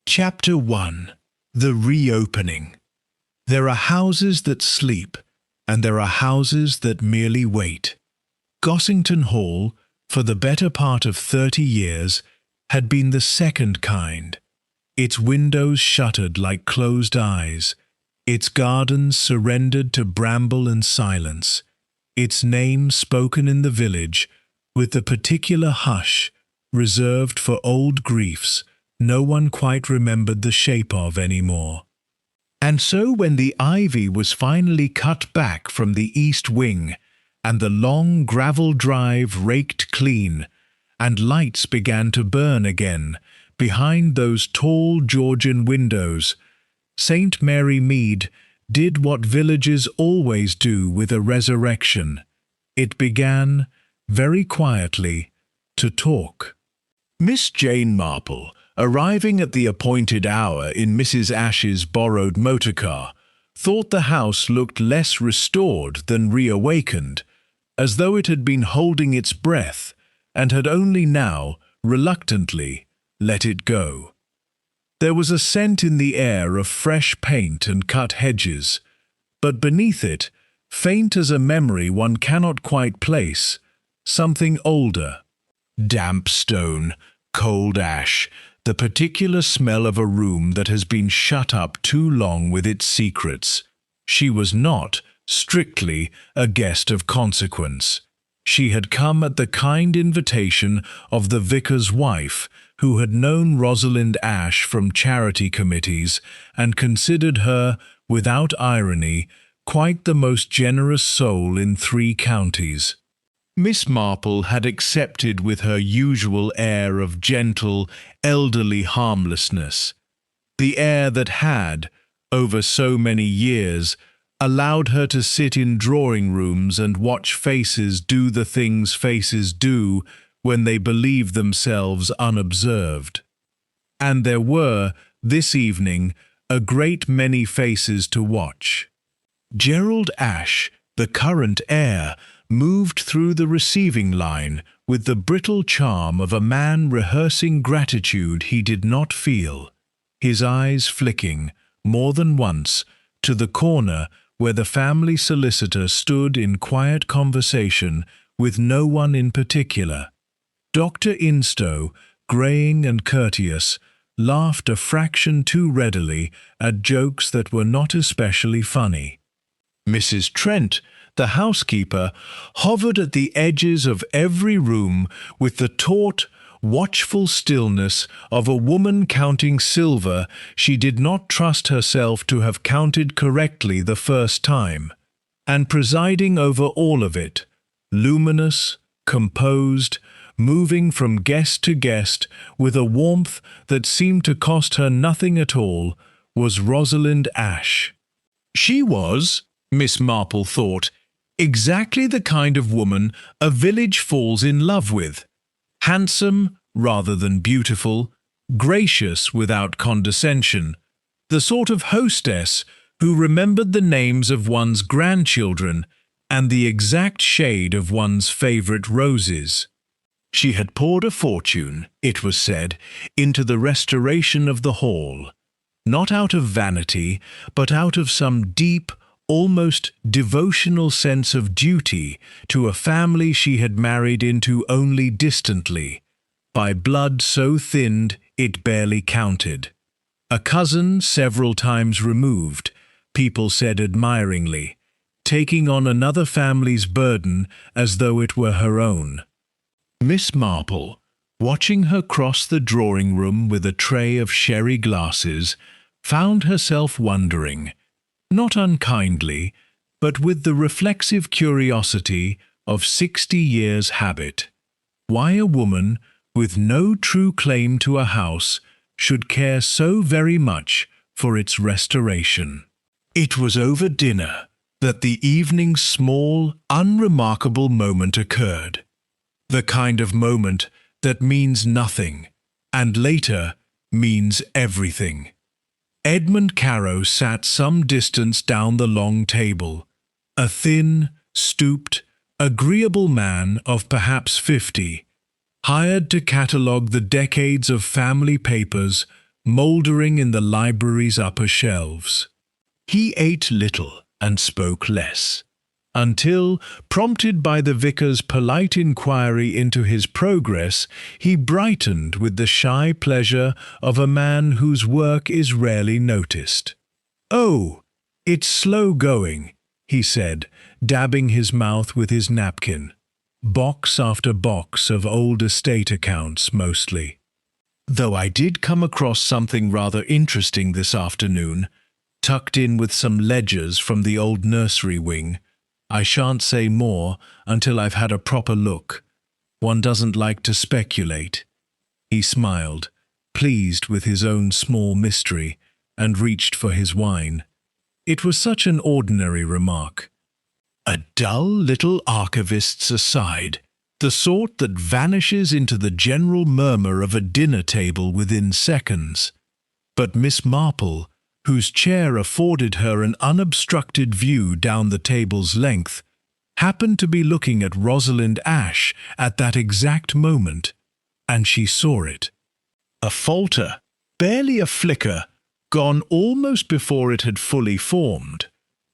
Chapter 1. The Reopening. There are houses that sleep, and there are houses that merely wait. Gossington Hall, for the better part of 30 years, had been the second kind. Its windows shuttered like closed eyes, its gardens surrendered to bramble and silence, its name spoken in the village with the particular hush reserved for old griefs no one quite remembered the shape of anymore. And so when the ivy was finally cut back from the east wing, and the long gravel drive raked clean, and lights began to burn again behind those tall Georgian windows, St. Mary Mead did what villages always do with a resurrection. It began, very quietly, to talk. Miss Jane Marple, arriving at the appointed hour in Mrs. Ash's borrowed motor car, thought the house looked less restored than reawakened, as though it had been holding its breath and had only now, reluctantly, let it go. There was a scent in the air of fresh paint and cut hedges, but beneath it, faint as a memory one cannot quite place, something older. Damp stone, cold ash, the particular smell of a room that has been shut up too long with its secrets. She was not, strictly, a guest of consequence. She had come at the kind invitation of the vicar's wife, who had known Rosalind Ash from charity committees and considered her, without irony, quite the most generous soul in 3 counties. Miss Marple had accepted with her usual air of gentle, elderly harmlessness, the air that had, over so many years, allowed her to sit in drawing-rooms and watch faces do the things faces do when they believe themselves unobserved. And there were, this evening, a great many faces to watch. Gerald Ash, the current heir, moved through the receiving line with the brittle charm of a man rehearsing gratitude he did not feel, his eyes flicking, more than once, to the corner where the family solicitor stood in quiet conversation with no one in particular. Dr. Instow, greying and courteous, laughed a fraction too readily at jokes that were not especially funny. Mrs. Trent, the housekeeper, hovered at the edges of every room with the taut, watchful stillness of a woman counting silver she did not trust herself to have counted correctly the first time, and presiding over all of it, luminous, composed, moving from guest to guest with a warmth that seemed to cost her nothing at all, was Rosalind Ash. She was, Miss Marple thought, exactly the kind of woman a village falls in love with. Handsome rather than beautiful, gracious without condescension, the sort of hostess who remembered the names of one's grandchildren and the exact shade of one's favourite roses. She had poured a fortune, it was said, into the restoration of the hall, not out of vanity, but out of some deep, almost devotional sense of duty to a family she had married into only distantly, by blood so thinned it barely counted. A cousin several times removed, people said admiringly, taking on another family's burden as though it were her own. Miss Marple, watching her cross the drawing-room with a tray of sherry glasses, found herself wondering, not unkindly, but with the reflexive curiosity of 60 years' habit, why a woman with no true claim to a house should care so very much for its restoration. It was over dinner that the evening's small, unremarkable moment occurred, the kind of moment that means nothing, and later means everything. Edmund Carrow sat some distance down the long table, a thin, stooped, agreeable man of perhaps 50, hired to catalogue the decades of family papers mouldering in the library's upper shelves. He ate little and spoke less, until, prompted by the vicar's polite inquiry into his progress, he brightened with the shy pleasure of a man whose work is rarely noticed. "Oh, it's slow going," he said, dabbing his mouth with his napkin. "Box after box of old estate accounts, mostly. Though I did come across something rather interesting this afternoon, tucked in with some ledgers from the old nursery wing. I shan't say more until I've had a proper look. One doesn't like to speculate." He smiled, pleased with his own small mystery, and reached for his wine. It was such an ordinary remark. A dull little archivist's aside, the sort that vanishes into the general murmur of a dinner table within seconds. But Miss Marple, whose chair afforded her an unobstructed view down the table's length, happened to be looking at Rosalind Ashe at that exact moment, and she saw it. A falter, barely a flicker, gone almost before it had fully formed.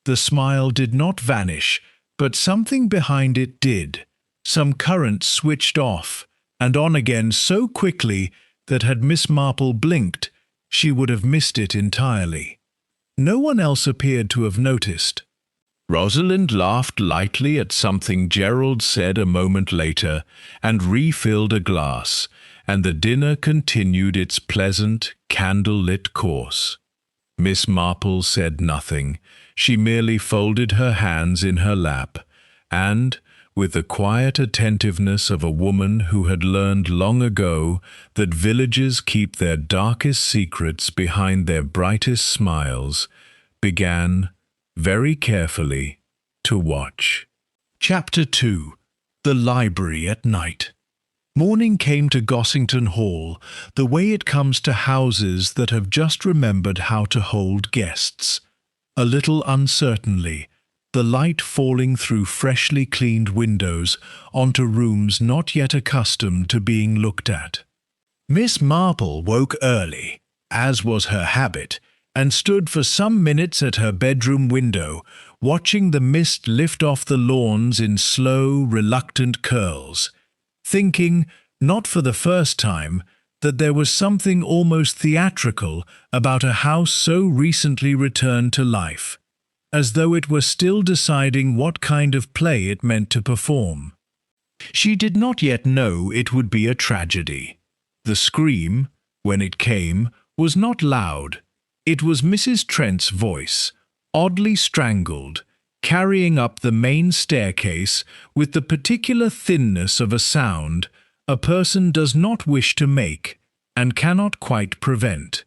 The smile did not vanish, but something behind it did. Some current switched off and on again so quickly that had Miss Marple blinked, she would have missed it entirely. No one else appeared to have noticed. Rosalind laughed lightly at something Gerald said a moment later and refilled a glass, and the dinner continued its pleasant, candle-lit course. Miss Marple said nothing. She merely folded her hands in her lap, and, with the quiet attentiveness of a woman who had learned long ago that villagers keep their darkest secrets behind their brightest smiles, began, very carefully, to watch. Chapter 2. The Library at Night. Morning came to Gossington Hall the way it comes to houses that have just remembered how to hold guests. A little uncertainly, the light falling through freshly cleaned windows onto rooms not yet accustomed to being looked at. Miss Marple woke early, as was her habit, and stood for some minutes at her bedroom window, watching the mist lift off the lawns in slow, reluctant curls, thinking, not for the first time, that there was something almost theatrical about a house so recently returned to life, as though it were still deciding what kind of play it meant to perform. She did not yet know it would be a tragedy. The scream, when it came, was not loud. It was Mrs. Trent's voice, oddly strangled, carrying up the main staircase with the particular thinness of a sound a person does not wish to make and cannot quite prevent.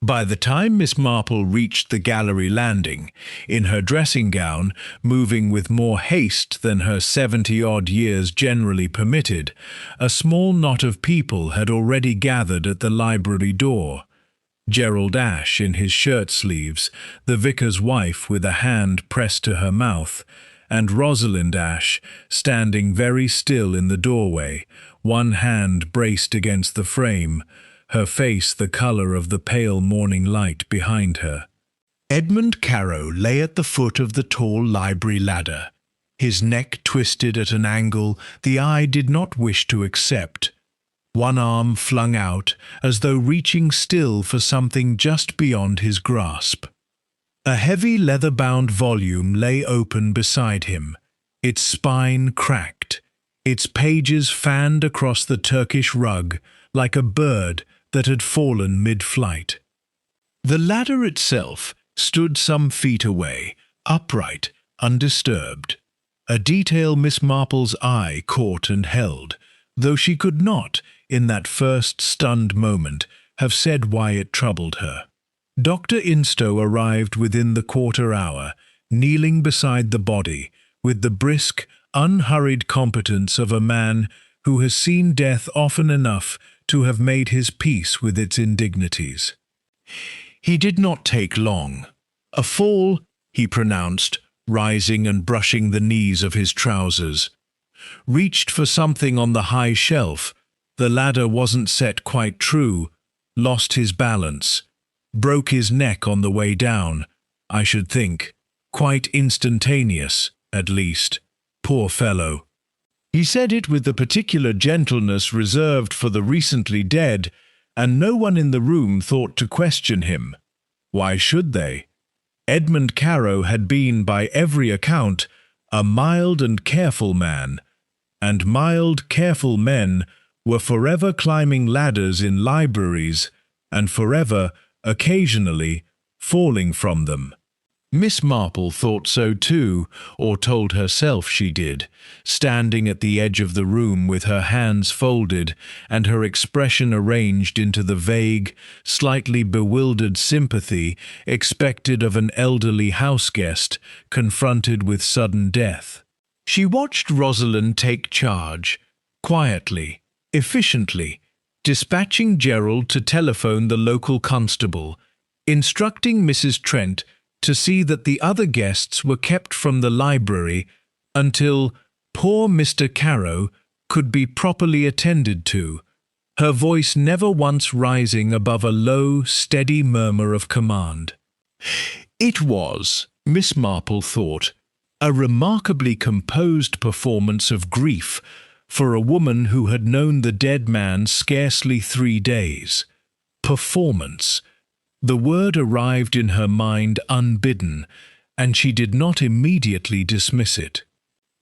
By the time Miss Marple reached the gallery landing, in her dressing gown, moving with more haste than her 70-odd years generally permitted, a small knot of people had already gathered at the library door. Gerald Ashe in his shirt-sleeves, the vicar's wife with a hand pressed to her mouth, and Rosalind Ashe standing very still in the doorway, one hand braced against the frame, her face the colour of the pale morning light behind her. Edmund Carrow lay at the foot of the tall library ladder, his neck twisted at an angle the eye did not wish to accept, one arm flung out as though reaching still for something just beyond his grasp. A heavy leather-bound volume lay open beside him, its spine cracked, its pages fanned across the Turkish rug like a bird that had fallen mid-flight. The ladder itself stood some feet away, upright, undisturbed, a detail Miss Marple's eye caught and held, though she could not, in that first stunned moment, have said why it troubled her. Dr. Instow arrived within the quarter hour, kneeling beside the body, with the brisk, unhurried competence of a man who has seen death often enough to have made his peace with its indignities. He did not take long. "A fall," he pronounced, rising and brushing the knees of his trousers. Reached for something on the high shelf. The ladder wasn't set quite true. lost his balance, broke his neck on the way down, I should think. Quite instantaneous, at least. Poor fellow. He said it with the particular gentleness reserved for the recently dead, and no one in the room thought to question him. Why should they? Edmund Carow had been, by every account, a mild and careful man, and mild, careful men were forever climbing ladders in libraries, and forever, occasionally, falling from them. Miss Marple thought so too, or told herself she did, standing at the edge of the room with her hands folded and her expression arranged into the vague, slightly bewildered sympathy expected of an elderly house-guest confronted with sudden death. She watched Rosalind take charge, quietly, efficiently, dispatching Gerald to telephone the local constable, instructing Mrs. Trent to see that the other guests were kept from the library until poor Mr. Carow could be properly attended to, her voice never once rising above a low, steady murmur of command. It was, Miss Marple thought, a remarkably composed performance of grief for a woman who had known the dead man scarcely 3 days. Performance. The word arrived in her mind unbidden, and she did not immediately dismiss it.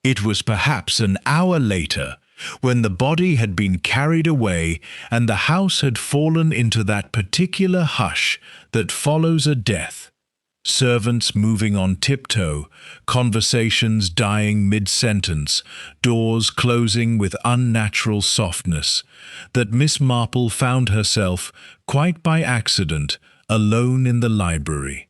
It was perhaps an hour later, when the body had been carried away and the house had fallen into that particular hush that follows a death, servants moving on tiptoe, conversations dying mid-sentence, doors closing with unnatural softness, that Miss Marple found herself, quite by accident, alone in the library.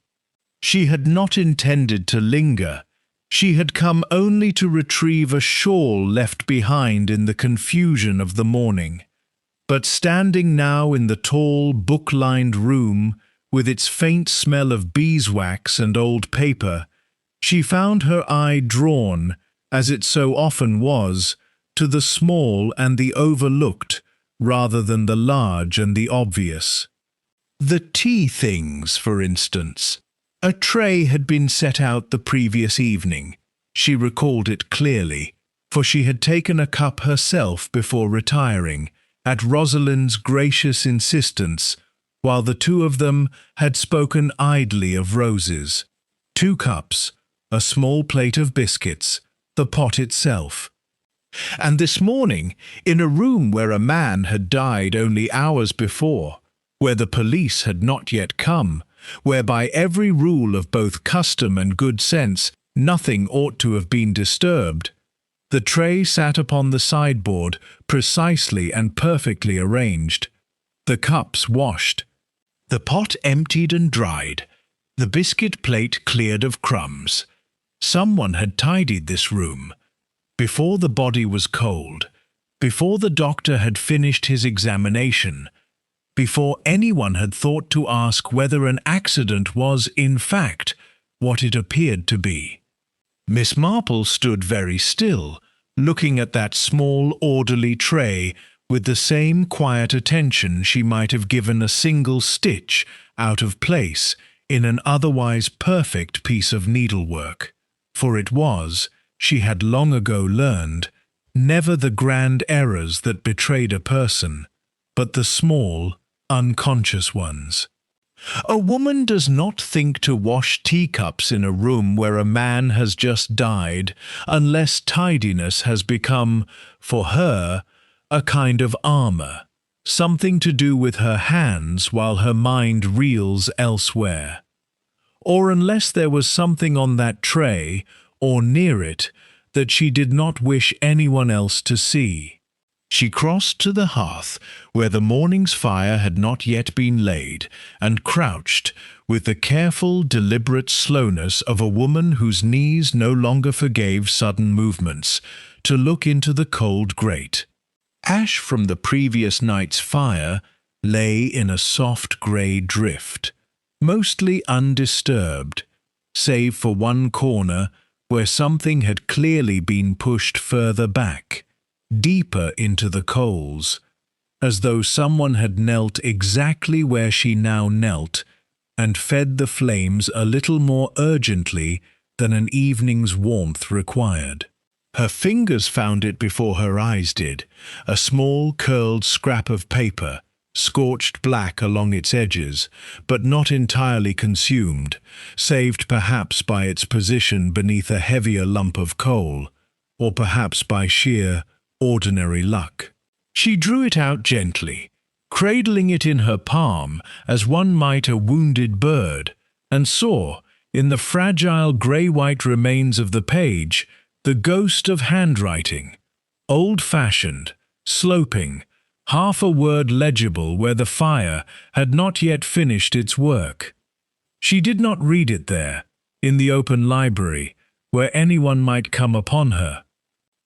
She had not intended to linger. She had come only to retrieve a shawl left behind in the confusion of the morning. But standing now in the tall, book-lined room, with its faint smell of beeswax and old paper, she found her eye drawn, as it so often was, to the small and the overlooked, rather than the large and the obvious. The tea things, for instance. A tray had been set out the previous evening. She recalled it clearly, for she had taken a cup herself before retiring, at Rosalind's gracious insistence, while the two of them had spoken idly of roses. 2 cups, a small plate of biscuits, the pot itself. And this morning, in a room where a man had died only hours before, where the police had not yet come, where by every rule of both custom and good sense nothing ought to have been disturbed, the tray sat upon the sideboard, precisely and perfectly arranged, the cups washed, the pot emptied and dried, the biscuit plate cleared of crumbs. Someone had tidied this room. Before the body was cold, before the doctor had finished his examination, before anyone had thought to ask whether an accident was, in fact, what it appeared to be. Miss Marple stood very still, looking at that small, orderly tray with the same quiet attention she might have given a single stitch out of place in an otherwise perfect piece of needlework. For it was, she had long ago learned, never the grand errors that betrayed a person, but the small, unconscious ones. A woman does not think to wash teacups in a room where a man has just died unless tidiness has become, for her, a kind of armour, something to do with her hands while her mind reels elsewhere. Or unless there was something on that tray, or near it, that she did not wish anyone else to see. She crossed to the hearth, where the morning's fire had not yet been laid, and crouched, with the careful, deliberate slowness of a woman whose knees no longer forgave sudden movements, to look into the cold grate. Ash from the previous night's fire lay in a soft grey drift, mostly undisturbed, save for one corner where something had clearly been pushed further back, deeper into the coals, as though someone had knelt exactly where she now knelt, and fed the flames a little more urgently than an evening's warmth required. Her fingers found it before her eyes did, a small curled scrap of paper, scorched black along its edges, but not entirely consumed, saved perhaps by its position beneath a heavier lump of coal, or perhaps by sheer, ordinary luck. She drew it out gently, cradling it in her palm as one might a wounded bird, and saw, in the fragile grey-white remains of the page, the ghost of handwriting, old-fashioned, sloping, half a word legible where the fire had not yet finished its work. She did not read it there, in the open library, where anyone might come upon her.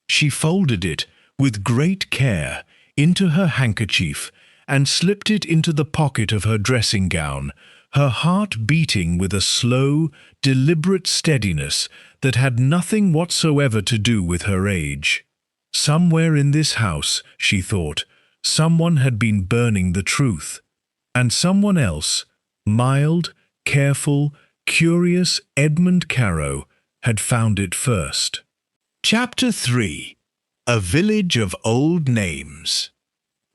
She folded it, with great care, into her handkerchief, and slipped it into the pocket of her dressing gown, her heart beating with a slow, deliberate steadiness that had nothing whatsoever to do with her age. Somewhere in this house, she thought, someone had been burning the truth, and someone else, mild, careful, curious Edmund Carow, had found it first. Chapter 3. A Village of Old Names.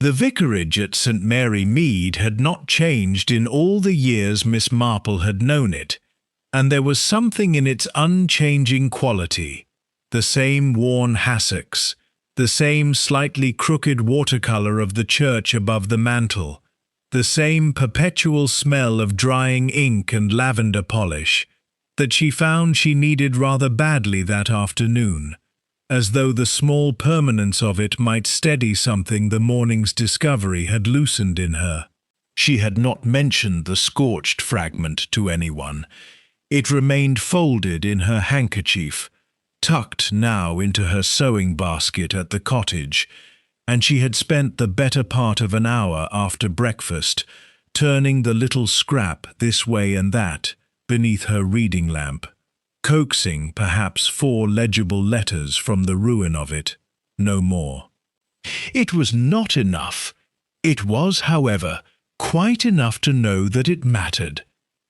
The vicarage at St. Mary Mead had not changed in all the years Miss Marple had known it, and there was something in its unchanging quality, the same worn hassocks, the same slightly crooked watercolour of the church above the mantel, the same perpetual smell of drying ink and lavender polish, that she found she needed rather badly that afternoon, as though the small permanence of it might steady something the morning's discovery had loosened in her. She had not mentioned the scorched fragment to anyone. It remained folded in her handkerchief, tucked now into her sewing basket at the cottage, and she had spent the better part of an hour after breakfast turning the little scrap this way and that beneath her reading lamp, coaxing perhaps 4 legible letters from the ruin of it, no more. It was not enough. It was, however, quite enough to know that it mattered,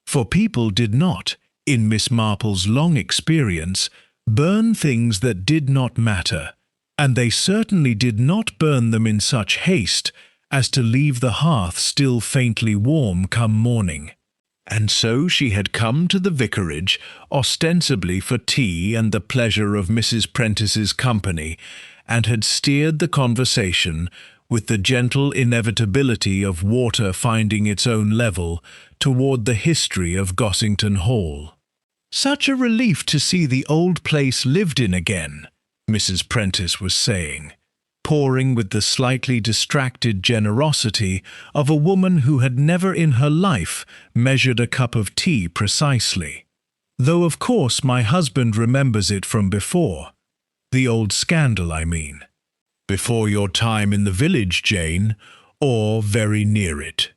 for people did not, in Miss Marple's long experience, burn things that did not matter, and they certainly did not burn them in such haste as to leave the hearth still faintly warm come morning. And so she had come to the vicarage, ostensibly for tea and the pleasure of Mrs. Prentice's company, and had steered the conversation, with the gentle inevitability of water finding its own level, toward the history of Gossington Hall. "Such a relief to see the old place lived in again," Mrs. Prentice was saying, pouring with the slightly distracted generosity of a woman who had never in her life measured a cup of tea precisely. "Though of course my husband remembers it from before. The old scandal, I mean. Before your time in the village, Jane, or very near it."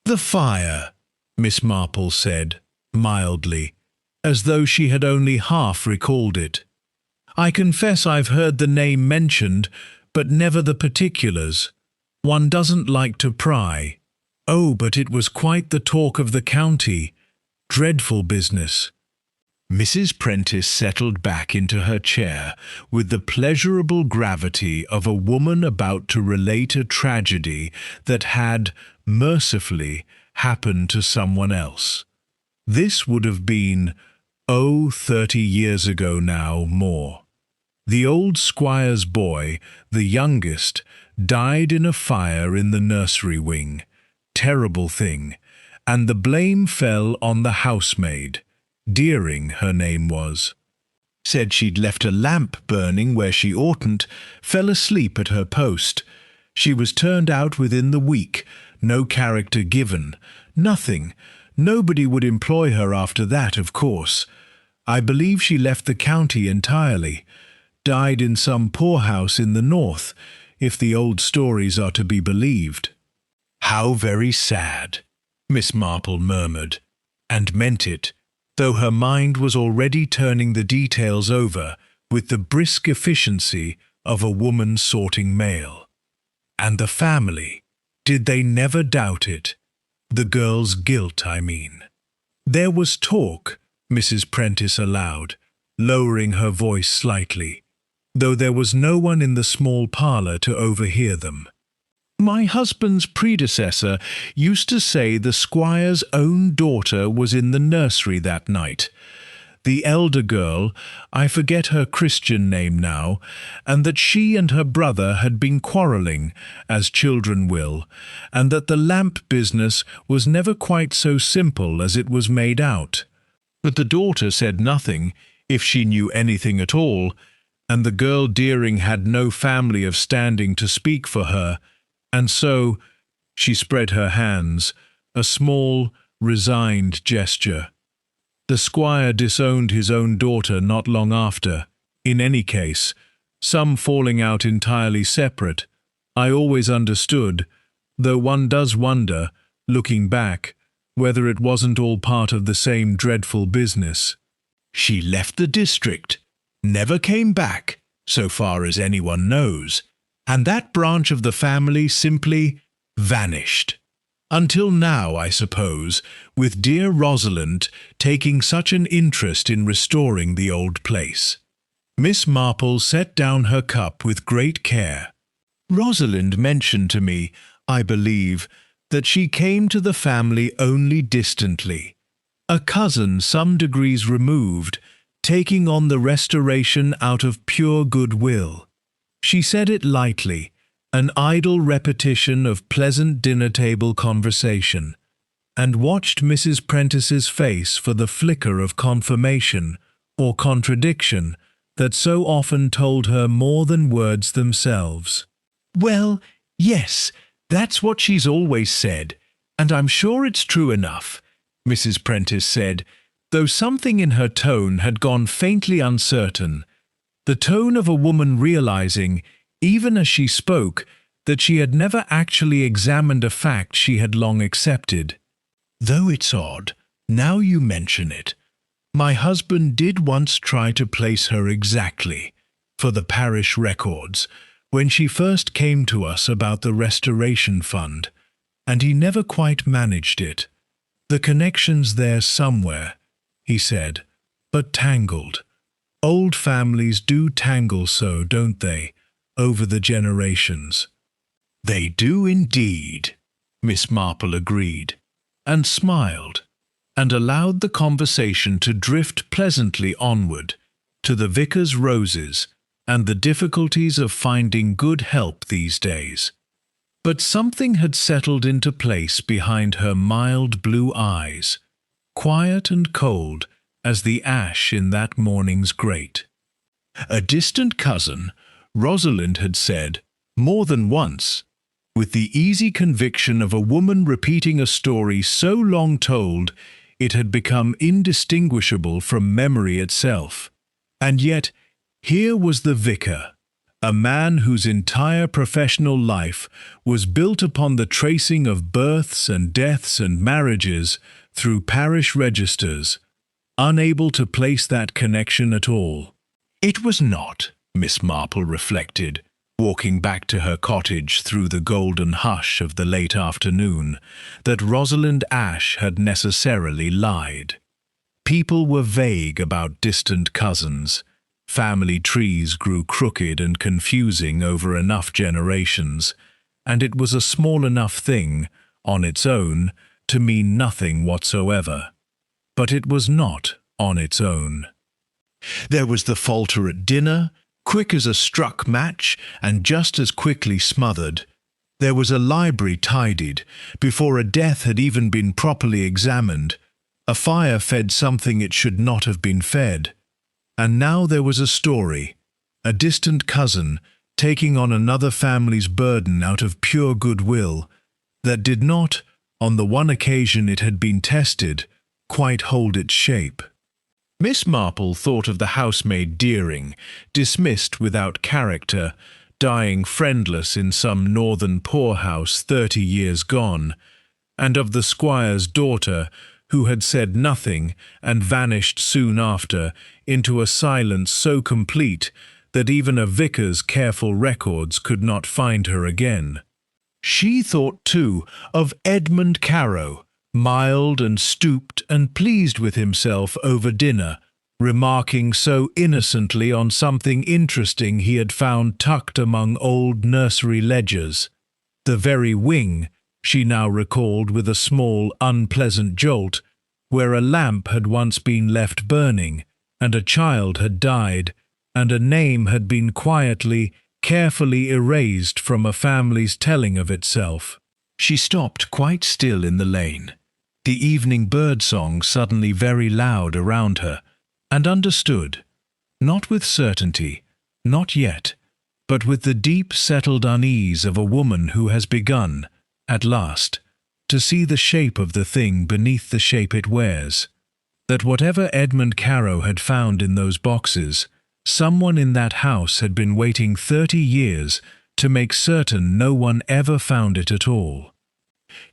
"The fire," Miss Marple said, mildly, as though she had only half recalled it. "I confess I've heard the name mentioned, but never the particulars. One doesn't like to pry. Oh, but it was quite the talk of the county. Dreadful business." Mrs. Prentice settled back into her chair with the pleasurable gravity of a woman about to relate a tragedy that had, mercifully, happened to someone else. This would have been, 30 years ago now, more. The old squire's boy, the youngest, died in a fire in the nursery wing. Terrible thing. And the blame fell on the housemaid. Deering, her name was. Said she'd left a lamp burning where she oughtn't, fell asleep at her post. She was turned out within the week, no character given, nothing. Nobody would employ her after that, of course. I believe she left the county entirely. Died in some poorhouse in the north, if the old stories are to be believed." "How very sad," Miss Marple murmured, and meant it, though her mind was already turning the details over with the brisk efficiency of a woman sorting mail. "And the family," Did they never doubt it? The girl's guilt, I mean. There was talk, Mrs. Prentice allowed, lowering her voice slightly, though there was no one in the small parlour to overhear them. My husband's predecessor used to say the squire's own daughter was in the nursery that night. The elder girl, I forget her Christian name now, and that she and her brother had been quarrelling, as children will, and that the lamp business was never quite so simple as it was made out. But the daughter said nothing, if she knew anything at all, and the girl Deering had no family of standing to speak for her, and so she spread her hands, a small, resigned gesture. The squire disowned his own daughter not long after. In any case, some falling out entirely separate, I always understood, though one does wonder, looking back, whether it wasn't all part of the same dreadful business. She left the district, never came back, so far as anyone knows, and that branch of the family simply vanished. Until now, I suppose, with dear Rosalind taking such an interest in restoring the old place. Miss Marple set down her cup with great care. Rosalind mentioned to me, I believe, that she came to the family only distantly, a cousin some degrees removed, taking on the restoration out of pure goodwill. She said it lightly, an idle repetition of pleasant dinner-table conversation, and watched Mrs. Prentice's face for the flicker of confirmation or contradiction that so often told her more than words themselves. "Well, yes, that's what she's always said, and I'm sure it's true enough," Mrs. Prentice said, though something in her tone had gone faintly uncertain, the tone of a woman realizing, even as she spoke, that she had never actually examined a fact she had long accepted. "Though it's odd, now you mention it, my husband did once try to place her exactly, for the parish records, when she first came to us about the Restoration Fund, and he never quite managed it. The connection's there somewhere, he said, but tangled. Old families do tangle so, don't they, over the generations?" "They do indeed," Miss Marple agreed, and smiled, and allowed the conversation to drift pleasantly onward, to the vicar's roses and the difficulties of finding good help these days. But something had settled into place behind her mild blue eyes, quiet and cold as the ash in that morning's grate. A distant cousin, Rosalind had said, more than once, with the easy conviction of a woman repeating a story so long told it had become indistinguishable from memory itself. And yet, here was the vicar, a man whose entire professional life was built upon the tracing of births and deaths and marriages through parish registers, unable to place that connection at all. It was not, Miss Marple reflected, walking back to her cottage through the golden hush of the late afternoon, that Rosalind Ashe had necessarily lied. People were vague about distant cousins. Family trees grew crooked and confusing over enough generations, and it was a small enough thing, on its own, to mean nothing whatsoever. But it was not on its own. There was the falter at dinner, quick as a struck match and just as quickly smothered. There was a library tidied, before a death had even been properly examined. A fire fed something it should not have been fed. And now there was a story, a distant cousin taking on another family's burden out of pure goodwill, that did not, on the one occasion it had been tested, quite hold its shape. Miss Marple thought of the housemaid Deering, dismissed without character, dying friendless in some northern poorhouse 30 years gone, and of the squire's daughter, who had said nothing and vanished soon after into a silence so complete that even a vicar's careful records could not find her again. She thought, too, of Edmund Carrow, mild and stooped and pleased with himself over dinner, remarking so innocently on something interesting he had found tucked among old nursery ledgers. The very wing, she now recalled with a small, unpleasant jolt, where a lamp had once been left burning, and a child had died, and a name had been quietly, carefully erased from a family's telling of itself. She stopped quite still in the lane, the evening bird-song suddenly very loud around her, and understood, not with certainty, not yet, but with the deep settled unease of a woman who has begun, at last, to see the shape of the thing beneath the shape it wears, that whatever Edmund Carrow had found in those boxes, someone in that house had been waiting 30 years to make certain no one ever found it at all.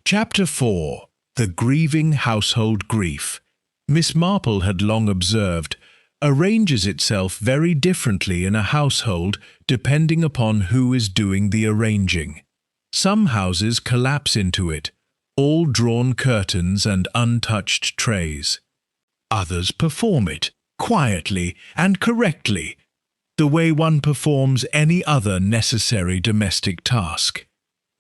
Chapter 4. The Grieving Household Grief. Miss Marple had long observed, arranges itself very differently in a household depending upon who is doing the arranging. Some houses collapse into it, all drawn curtains and untouched trays. Others perform it, quietly and correctly, the way one performs any other necessary domestic task.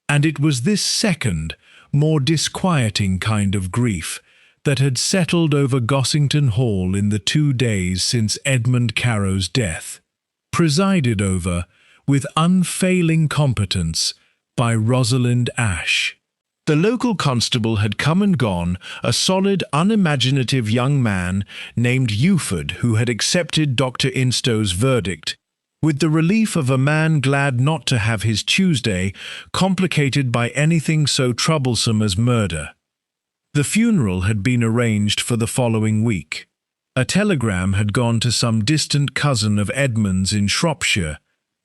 And it was this second, more disquieting kind of grief that had settled over Gossington Hall in the 2 days since Edmund Carrow's death, presided over, with unfailing competence, by Rosalind Ashe. The local constable had come and gone, a solid, unimaginative young man named Uford, who had accepted Dr. Instow's verdict, with the relief of a man glad not to have his Tuesday complicated by anything so troublesome as murder. The funeral had been arranged for the following week. A telegram had gone to some distant cousin of Edmund's in Shropshire,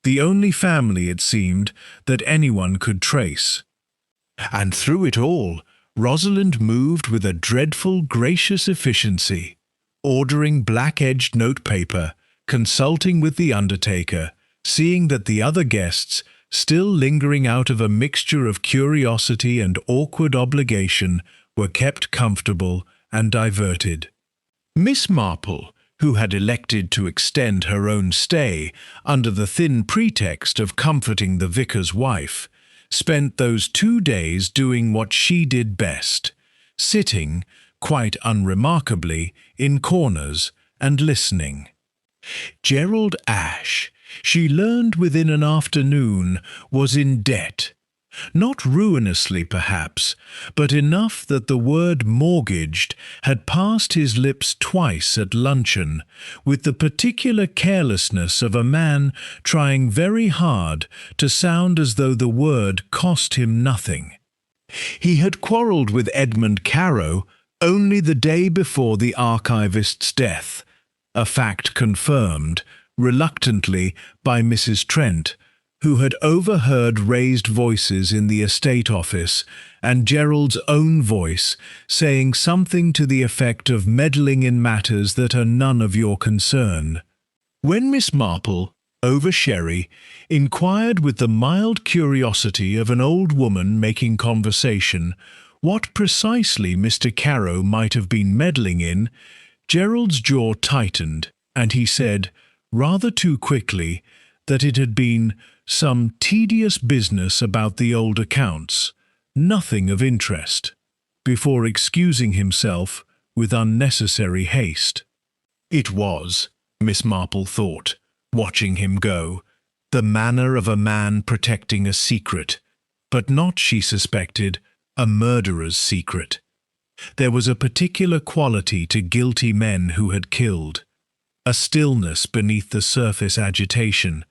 the only family, it seemed, that anyone could trace. And through it all, Rosalind moved with a dreadful, gracious efficiency, ordering black-edged notepaper, consulting with the undertaker, seeing that the other guests, still lingering out of a mixture of curiosity and awkward obligation, were kept comfortable and diverted. Miss Marple, who had elected to extend her own stay under the thin pretext of comforting the vicar's wife, spent those 2 days doing what she did best, sitting, quite unremarkably, in corners and listening. Gerald Ashe, she learned within an afternoon, was in debt. Not ruinously, perhaps, but enough that the word mortgaged had passed his lips twice at luncheon, with the particular carelessness of a man trying very hard to sound as though the word cost him nothing. He had quarrelled with Edmund Carrow only the day before the archivist's death, a fact confirmed, reluctantly, by Mrs. Trent, who had overheard raised voices in the estate office and Gerald's own voice saying something to the effect of meddling in matters that are none of your concern. When Miss Marple, over sherry, inquired with the mild curiosity of an old woman making conversation what precisely Mr. Carrow might have been meddling in, Gerald's jaw tightened, and he said, rather too quickly, that it had been some tedious business about the old accounts, nothing of interest, before excusing himself with unnecessary haste. It was, Miss Marple thought, watching him go, the manner of a man protecting a secret, but not, she suspected, a murderer's secret. There was a particular quality to guilty men who had killed, a stillness beneath the surface agitation,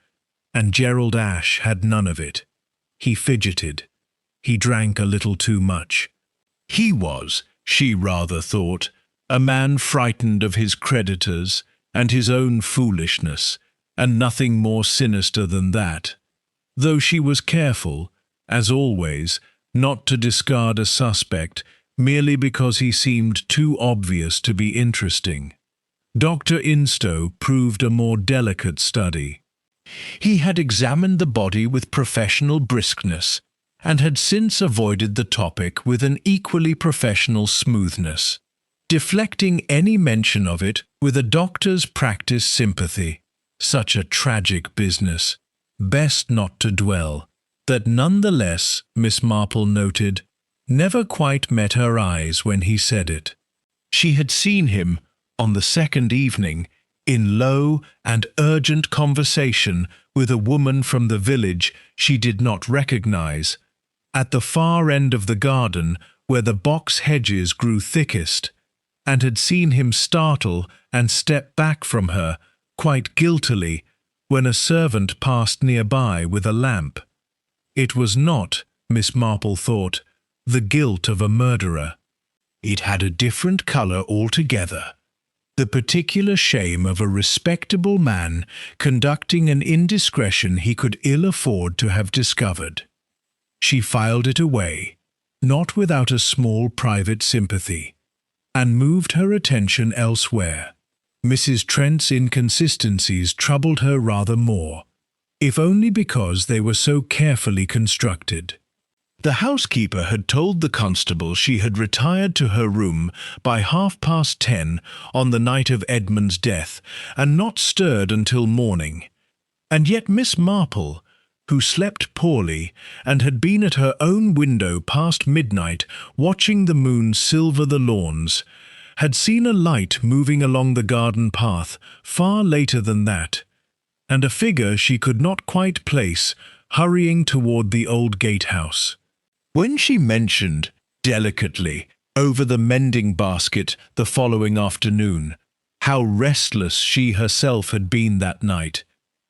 and Gerald Ashe had none of it. He fidgeted. He drank a little too much. He was, she rather thought, a man frightened of his creditors and his own foolishness, and nothing more sinister than that, though she was careful, as always, not to discard a suspect merely because he seemed too obvious to be interesting. Dr. Instow proved a more delicate study. He had examined the body with professional briskness, and had since avoided the topic with an equally professional smoothness, deflecting any mention of it with a doctor's practice sympathy. Such a tragic business. Best not to dwell. That nonetheless, Miss Marple noted, never quite met her eyes when he said it. She had seen him, on the second evening, in low and urgent conversation with a woman from the village she did not recognize, at the far end of the garden where the box hedges grew thickest, and had seen him startle and step back from her, quite guiltily, when a servant passed nearby with a lamp. It was not, Miss Marple thought, the guilt of a murderer. It had a different colour altogether. The particular shame of a respectable man conducting an indiscretion he could ill afford to have discovered. She filed it away, not without a small private sympathy, and moved her attention elsewhere. Mrs. Trent's inconsistencies troubled her rather more, if only because they were so carefully constructed. The housekeeper had told the constable she had retired to her room by 10:30 on the night of Edmund's death, and not stirred until morning. And yet Miss Marple, who slept poorly and had been at her own window past midnight watching the moon silver the lawns, had seen a light moving along the garden path far later than that, and a figure she could not quite place hurrying toward the old gatehouse. When she mentioned, delicately, over the mending basket the following afternoon, how restless she herself had been that night,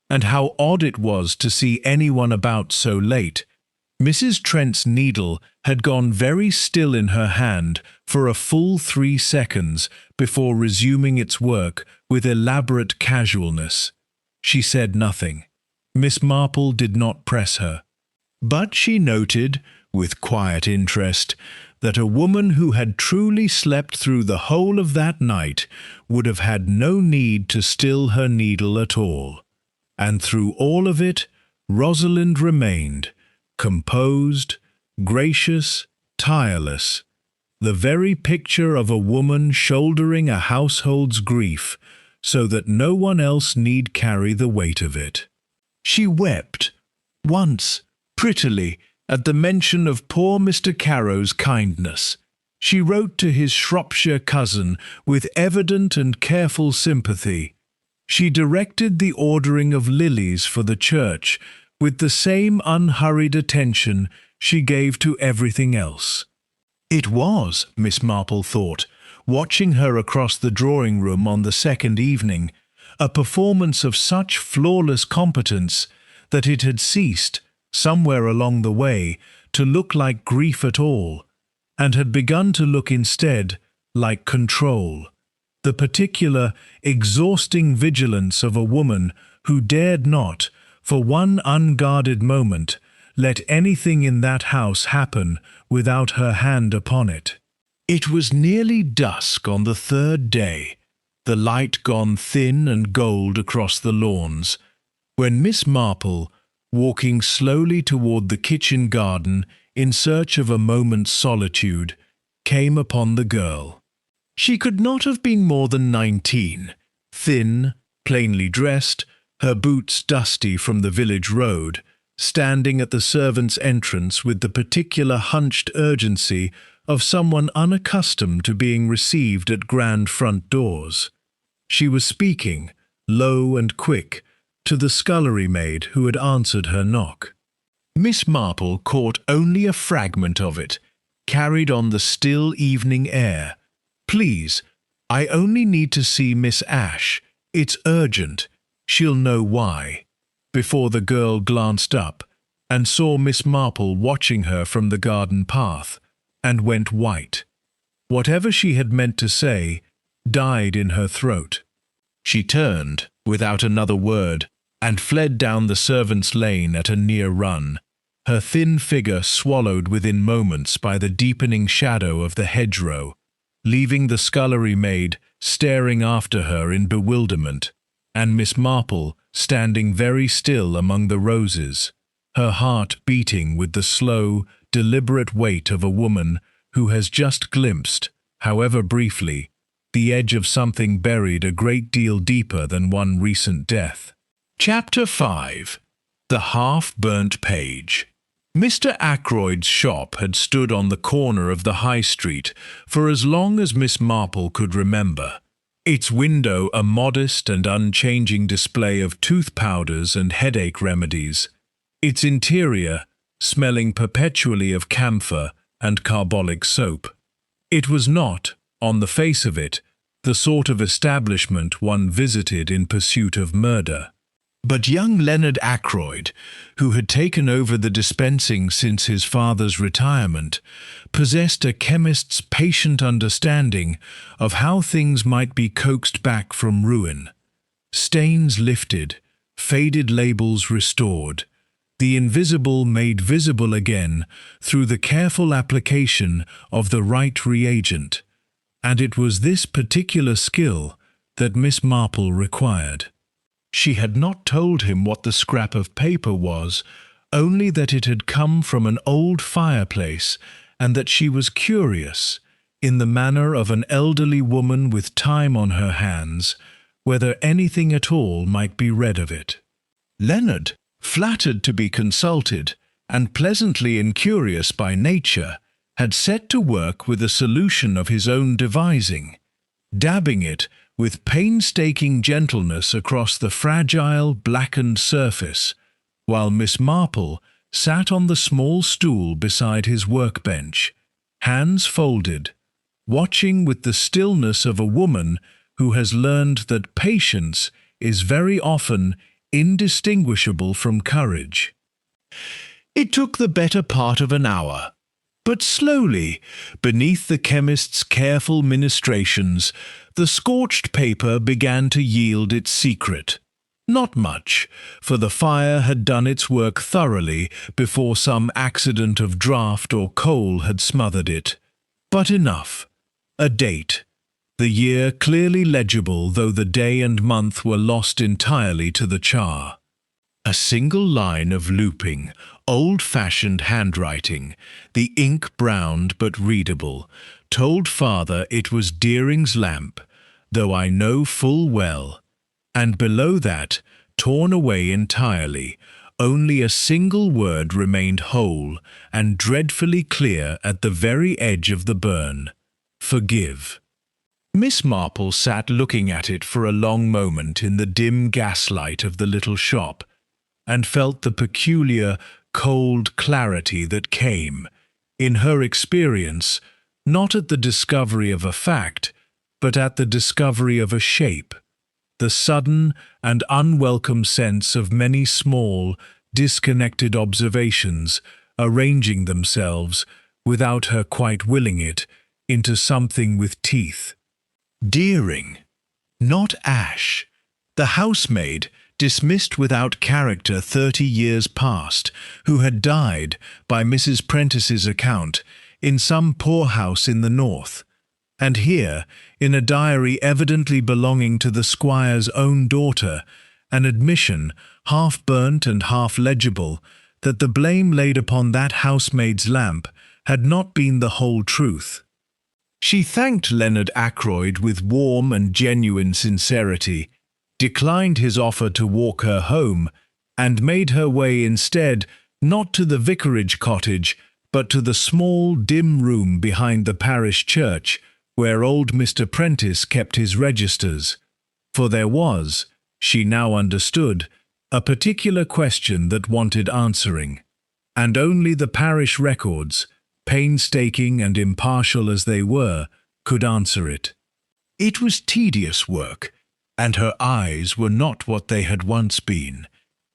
and how odd it was to see anyone about so late, Mrs. Trent's needle had gone very still in her hand for a full 3 seconds before resuming its work with elaborate casualness. She said nothing. Miss Marple did not press her. But she noted, with quiet interest, that a woman who had truly slept through the whole of that night would have had no need to still her needle at all. And through all of it, Rosalind remained, composed, gracious, tireless, the very picture of a woman shouldering a household's grief, so that no one else need carry the weight of it. She wept, once, prettily, at the mention of poor Mr. Carrow's kindness. She wrote to his Shropshire cousin with evident and careful sympathy. She directed the ordering of lilies for the church with the same unhurried attention she gave to everything else. It was, Miss Marple thought, watching her across the drawing-room on the second evening, a performance of such flawless competence that it had ceased, somewhere along the way, to look like grief at all, and had begun to look instead like control, the particular, exhausting vigilance of a woman who dared not, for one unguarded moment, let anything in that house happen without her hand upon it. It was nearly dusk on the third day, the light gone thin and gold across the lawns, when Miss Marple, walking slowly toward the kitchen garden in search of a moment's solitude, came upon the girl. She could not have been more than 19, thin, plainly dressed, her boots dusty from the village road, standing at the servants' entrance with the particular hunched urgency of someone unaccustomed to being received at grand front doors. She was speaking, low and quick, to the scullery maid who had answered her knock. Miss Marple caught only a fragment of it, carried on the still evening air. "Please, I only need to see Miss Ashe. It's urgent. She'll know why," before the girl glanced up and saw Miss Marple watching her from the garden path, and went white. Whatever she had meant to say died in her throat. She turned, without another word, and fled down the servants' lane at a near run, her thin figure swallowed within moments by the deepening shadow of the hedgerow, leaving the scullery maid staring after her in bewilderment, and Miss Marple standing very still among the roses, her heart beating with the slow, deliberate weight of a woman who has just glimpsed, however briefly, the edge of something buried a great deal deeper than one recent death. Chapter 5. The Half-Burnt Page. Mr. Ackroyd's shop had stood on the corner of the High Street for as long as Miss Marple could remember. Its window a modest and unchanging display of tooth powders and headache remedies, its interior smelling perpetually of camphor and carbolic soap. It was not, on the face of it, the sort of establishment one visited in pursuit of murder. But young Leonard Ackroyd, who had taken over the dispensing since his father's retirement, possessed a chemist's patient understanding of how things might be coaxed back from ruin. Stains lifted, faded labels restored, the invisible made visible again through the careful application of the right reagent. And it was this particular skill that Miss Marple required. She had not told him what the scrap of paper was, only that it had come from an old fireplace, and that she was curious, in the manner of an elderly woman with time on her hands, whether anything at all might be read of it. Leonard, flattered to be consulted, and pleasantly incurious by nature, had set to work with a solution of his own devising, dabbing it with painstaking gentleness across the fragile, blackened surface, while Miss Marple sat on the small stool beside his workbench, hands folded, watching with the stillness of a woman who has learned that patience is very often indistinguishable from courage. It took the better part of an hour. But slowly, beneath the chemist's careful ministrations, the scorched paper began to yield its secret. Not much, for the fire had done its work thoroughly before some accident of draught or coal had smothered it. But enough. A date. The year clearly legible, though the day and month were lost entirely to the char. A single line of looping, old-fashioned handwriting, the ink browned but readable, told father it was Deering's lamp, though I know full well, and below that, torn away entirely, only a single word remained whole and dreadfully clear at the very edge of the burn: forgive. Miss Marple sat looking at it for a long moment in the dim gaslight of the little shop, and felt the peculiar, cold clarity that came, in her experience, not at the discovery of a fact, but at the discovery of a shape, the sudden and unwelcome sense of many small, disconnected observations arranging themselves, without her quite willing it, into something with teeth. Deering, not Ash, the housemaid, dismissed without character 30 years past, who had died, by Mrs. Prentice's account, in some poorhouse in the north, and here, in a diary evidently belonging to the squire's own daughter, an admission, half burnt and half legible, that the blame laid upon that housemaid's lamp had not been the whole truth. She thanked Leonard Ackroyd with warm and genuine sincerity, declined his offer to walk her home, and made her way instead not to the vicarage cottage, but to the small, dim room behind the parish church, where old Mr. Prentice kept his registers. For there was, she now understood, a particular question that wanted answering, and only the parish records, painstaking and impartial as they were, could answer it. It was tedious work, and her eyes were not what they had once been,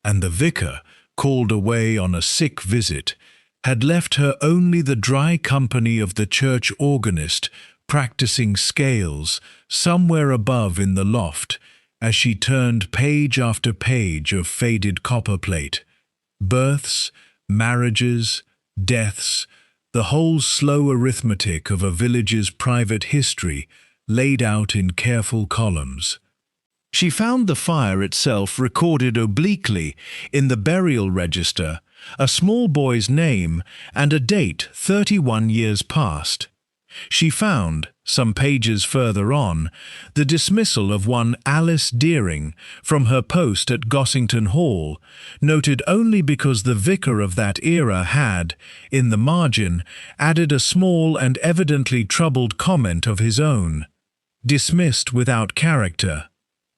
and the vicar, called away on a sick visit, had left her only the dry company of the church organist practicing scales somewhere above in the loft as she turned page after page of faded copperplate. Births, marriages, deaths, the whole slow arithmetic of a village's private history laid out in careful columns. She found the fire itself recorded obliquely in the burial register, a small boy's name, and a date 31 years past. She found, some pages further on, the dismissal of one Alice Deering from her post at Gossington Hall, noted only because the vicar of that era had, in the margin, added a small and evidently troubled comment of his own. Dismissed without character.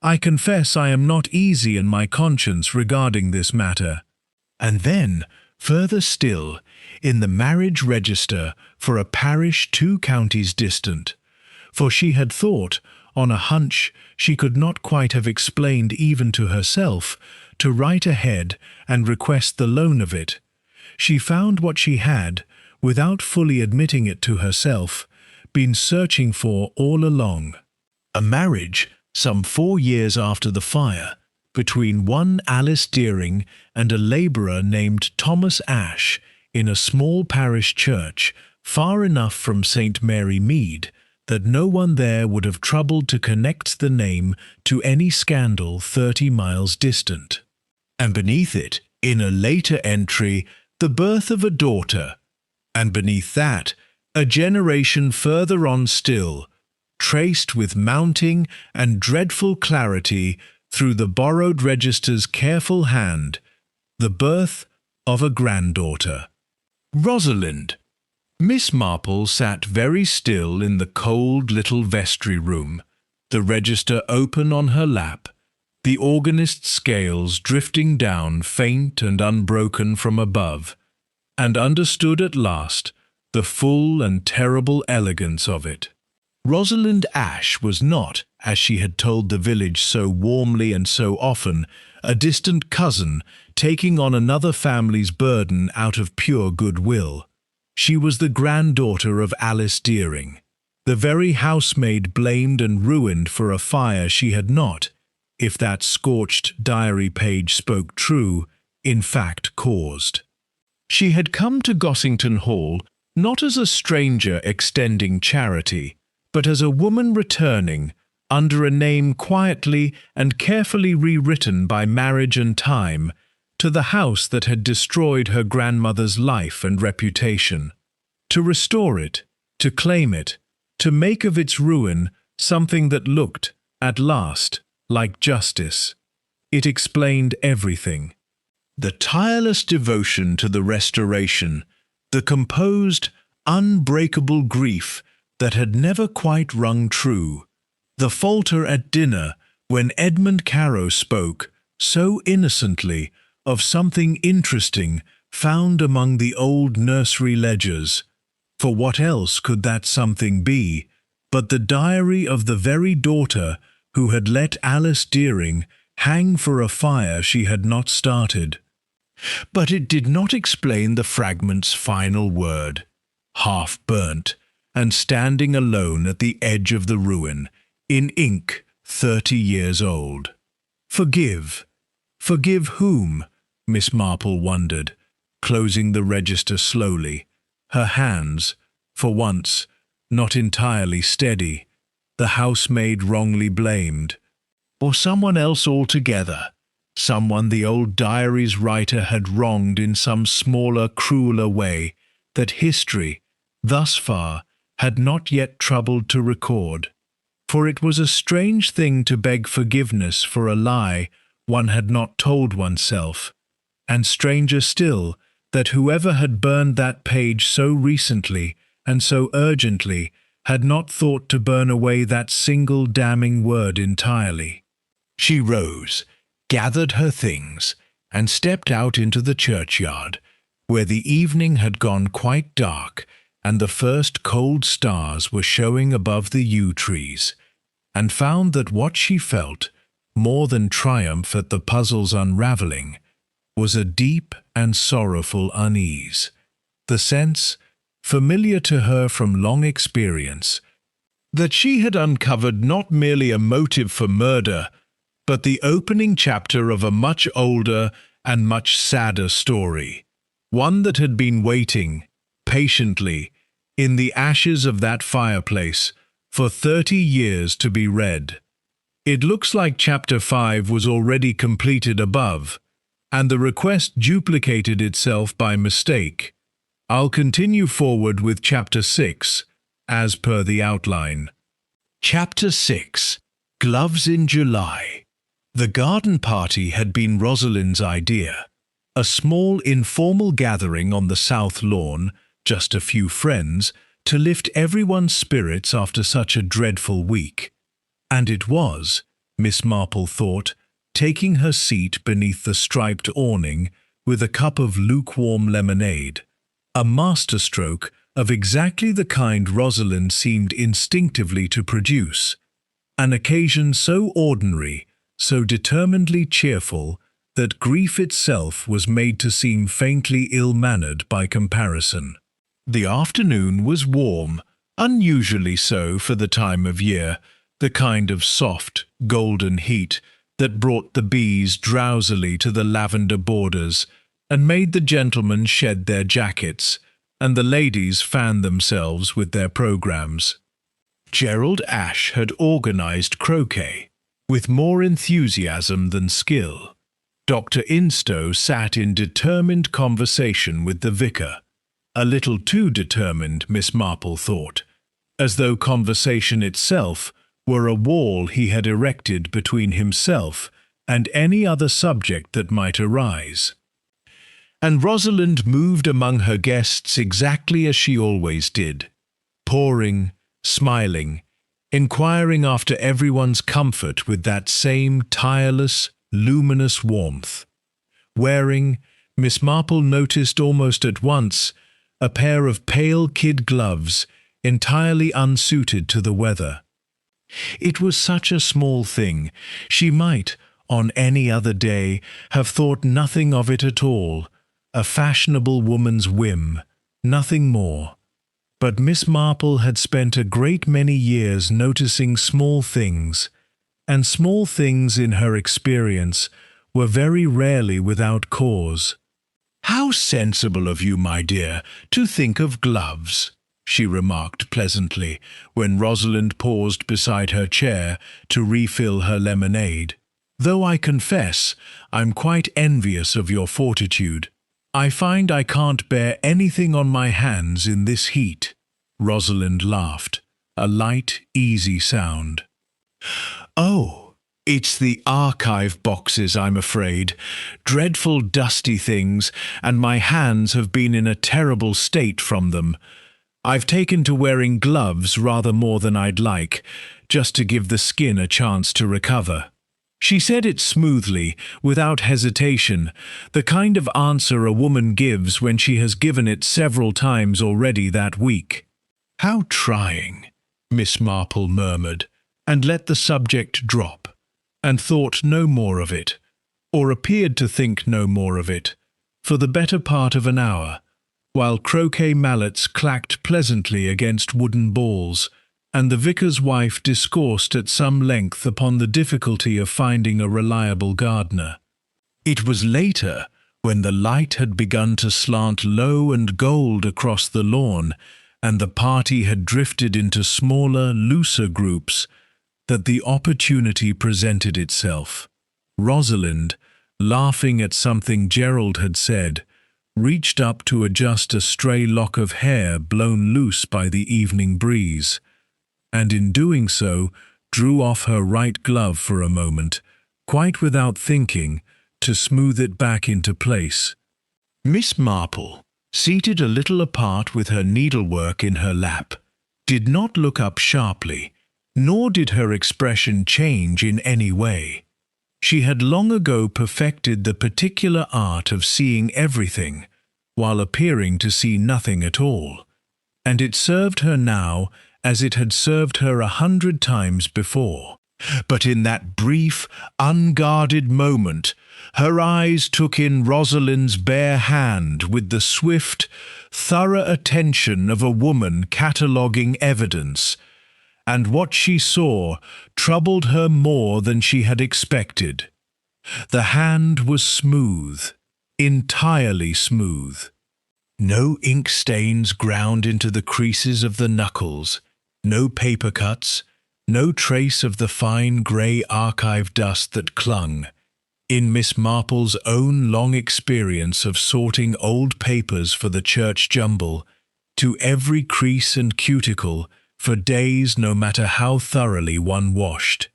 I confess I am not easy in my conscience regarding this matter. And then, further still, in the marriage register for a parish 2 counties distant, for she had thought, on a hunch she could not quite have explained even to herself, to write ahead and request the loan of it. She found what she had, without fully admitting it to herself, been searching for all along. A marriage, some 4 years after the fire, between one Alice Deering and a labourer named Thomas Ashe, in a small parish church, far enough from St. Mary Mead that no one there would have troubled to connect the name to any scandal 30 miles distant. And beneath it, in a later entry, the birth of a daughter, and beneath that, a generation further on still, traced with mounting and dreadful clarity through the borrowed register's careful hand, the birth of a granddaughter. Rosalind. Miss Marple sat very still in the cold little vestry room, the register open on her lap, the organist's scales drifting down faint and unbroken from above, and understood at last the full and terrible elegance of it. Rosalind Ashe was not, as she had told the village so warmly and so often, a distant cousin taking on another family's burden out of pure goodwill. She was the granddaughter of Alice Deering, the very housemaid blamed and ruined for a fire she had not, if that scorched diary page spoke true, in fact caused. She had come to Gossington Hall not as a stranger extending charity, but as a woman returning, under a name quietly and carefully rewritten by marriage and time, to the house that had destroyed her grandmother's life and reputation, to restore it, to claim it, to make of its ruin something that looked, at last, like justice. It explained everything. The tireless devotion to the restoration, the composed, unbreakable grief that had never quite rung true, the falter at dinner when Edmund Carrow spoke, so innocently, of something interesting found among the old nursery ledgers. For what else could that something be but the diary of the very daughter who had let Alice Deering hang for a fire she had not started? But it did not explain the fragment's final word, half burnt, and standing alone at the edge of the ruin, in ink 30 years old. Forgive. Forgive whom? Miss Marple wondered, closing the register slowly, her hands, for once, not entirely steady, the housemaid wrongly blamed. Or someone else altogether, someone the old diary's writer had wronged in some smaller, crueler way that history, thus far, had not yet troubled to record. For it was a strange thing to beg forgiveness for a lie one had not told oneself, and stranger still that whoever had burned that page so recently and so urgently had not thought to burn away that single damning word entirely. She rose, gathered her things, and stepped out into the churchyard, where the evening had gone quite dark and the first cold stars were showing above the yew trees, and found that what she felt, more than triumph at the puzzle's unravelling, was a deep and sorrowful unease, the sense, familiar to her from long experience, that she had uncovered not merely a motive for murder, but the opening chapter of a much older and much sadder story, one that had been waiting, patiently, in the ashes of that fireplace, for 30 years to be read. It looks like Chapter 5 was already completed above, and the request duplicated itself by mistake. I'll continue forward with Chapter 6, as per the outline. Chapter 6. Gloves in July. The garden party had been Rosalind's idea. A small informal gathering on the south lawn, just a few friends, to lift everyone's spirits after such a dreadful week. And it was, Miss Marple thought, taking her seat beneath the striped awning with a cup of lukewarm lemonade, a masterstroke of exactly the kind Rosalind seemed instinctively to produce, an occasion so ordinary, so determinedly cheerful, that grief itself was made to seem faintly ill-mannered by comparison. The afternoon was warm, unusually so for the time of year, the kind of soft, golden heat that brought the bees drowsily to the lavender borders and made the gentlemen shed their jackets, and the ladies fan themselves with their programs. Gerald Ashe had organized croquet, with more enthusiasm than skill. Dr. Instow sat in determined conversation with the vicar, a little too determined, Miss Marple thought, as though conversation itself were a wall he had erected between himself and any other subject that might arise. And Rosalind moved among her guests exactly as she always did, pouring, smiling, inquiring after everyone's comfort with that same tireless, luminous warmth. Wearing, Miss Marple noticed almost at once, a pair of pale kid gloves entirely unsuited to the weather. It was such a small thing, she might, on any other day, have thought nothing of it at all, a fashionable woman's whim, nothing more. But Miss Marple had spent a great many years noticing small things, and small things in her experience were very rarely without cause. "How sensible of you, my dear, to think of gloves," she remarked pleasantly, when Rosalind paused beside her chair to refill her lemonade. "Though I confess I'm quite envious of your fortitude. I find I can't bear anything on my hands in this heat." Rosalind laughed, a light, easy sound. "Oh, it's the archive boxes, I'm afraid. Dreadful dusty things, and my hands have been in a terrible state from them. I've taken to wearing gloves rather more than I'd like, just to give the skin a chance to recover." She said it smoothly, without hesitation, the kind of answer a woman gives when she has given it several times already that week. "How trying," Miss Marple murmured, and let the subject drop, and thought no more of it, or appeared to think no more of it, for the better part of an hour, while croquet mallets clacked pleasantly against wooden balls, and the vicar's wife discoursed at some length upon the difficulty of finding a reliable gardener. It was later, when the light had begun to slant low and gold across the lawn, and the party had drifted into smaller, looser groups, that the opportunity presented itself. Rosalind, laughing at something Gerald had said, reached up to adjust a stray lock of hair blown loose by the evening breeze, and in doing so drew off her right glove for a moment, quite without thinking, to smooth it back into place. Miss Marple, seated a little apart with her needlework in her lap, did not look up sharply, nor did her expression change in any way. She had long ago perfected the particular art of seeing everything, while appearing to see nothing at all, and it served her now as it had served her 100 times before. But in that brief, unguarded moment, her eyes took in Rosalind's bare hand with the swift, thorough attention of a woman cataloguing evidence, and what she saw troubled her more than she had expected. The hand was smooth, entirely smooth. No ink stains ground into the creases of the knuckles, no paper cuts, no trace of the fine grey archive dust that clung. In Miss Marple's own long experience of sorting old papers for the church jumble, to every crease and cuticle, for days no matter how thoroughly one washed.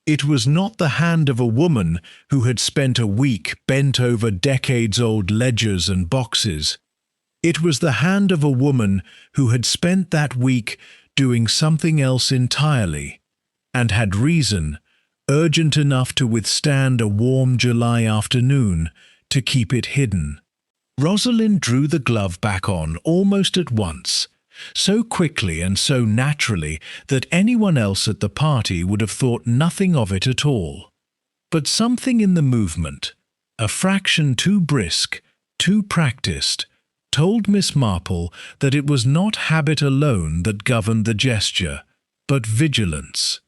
It was not the hand of a woman who had spent a week bent over decades-old ledgers and boxes. It was the hand of a woman who had spent that week doing something else entirely, and had reason, urgent enough to withstand a warm July afternoon, to keep it hidden. Rosalind drew the glove back on almost at once, so quickly and so naturally that anyone else at the party would have thought nothing of it at all. But something in the movement, a fraction too brisk, too practiced, told Miss Marple that it was not habit alone that governed the gesture, but vigilance.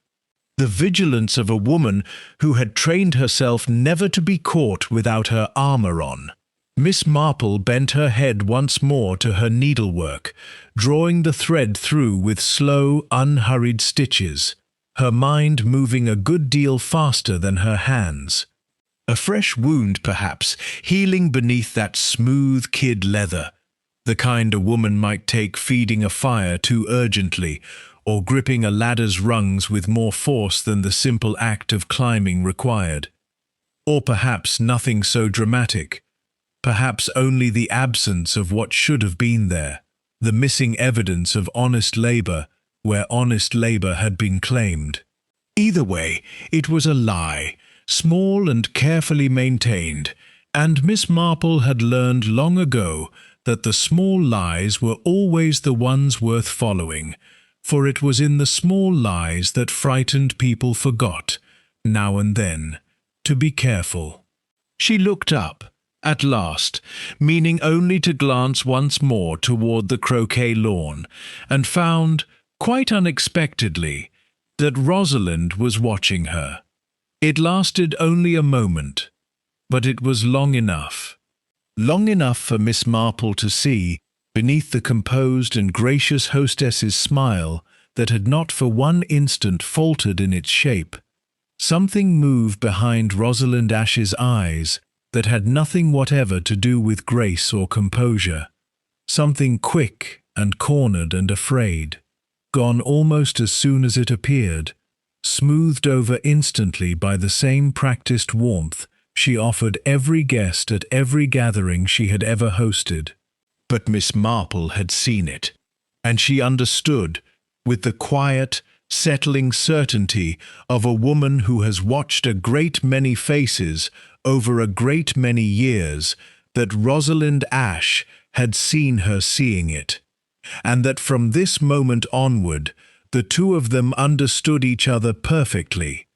The vigilance of a woman who had trained herself never to be caught without her armour on. Miss Marple bent her head once more to her needlework, drawing the thread through with slow, unhurried stitches, her mind moving a good deal faster than her hands. A fresh wound, perhaps, healing beneath that smooth kid leather, the kind a woman might take feeding a fire too urgently, or gripping a ladder's rungs with more force than the simple act of climbing required. Or perhaps nothing so dramatic. Perhaps only the absence of what should have been there, the missing evidence of honest labour where honest labour had been claimed. Either way, it was a lie, small and carefully maintained, and Miss Marple had learned long ago that the small lies were always the ones worth following, for it was in the small lies that frightened people forgot, now and then, to be careful. She looked up, at last, meaning only to glance once more toward the croquet lawn, and found, quite unexpectedly, that Rosalind was watching her. It lasted only a moment, but it was long enough. Long enough for Miss Marple to see, beneath the composed and gracious hostess's smile that had not for one instant faltered in its shape, something move behind Rosalind Ash's eyes that had nothing whatever to do with grace or composure, something quick and cornered and afraid, gone almost as soon as it appeared, smoothed over instantly by the same practiced warmth she offered every guest at every gathering she had ever hosted. But Miss Marple had seen it, and she understood, with the quiet, settling certainty of a woman who has watched a great many faces over a great many years, that Rosalind Ash had seen her seeing it, and that from this moment onward the two of them understood each other perfectly,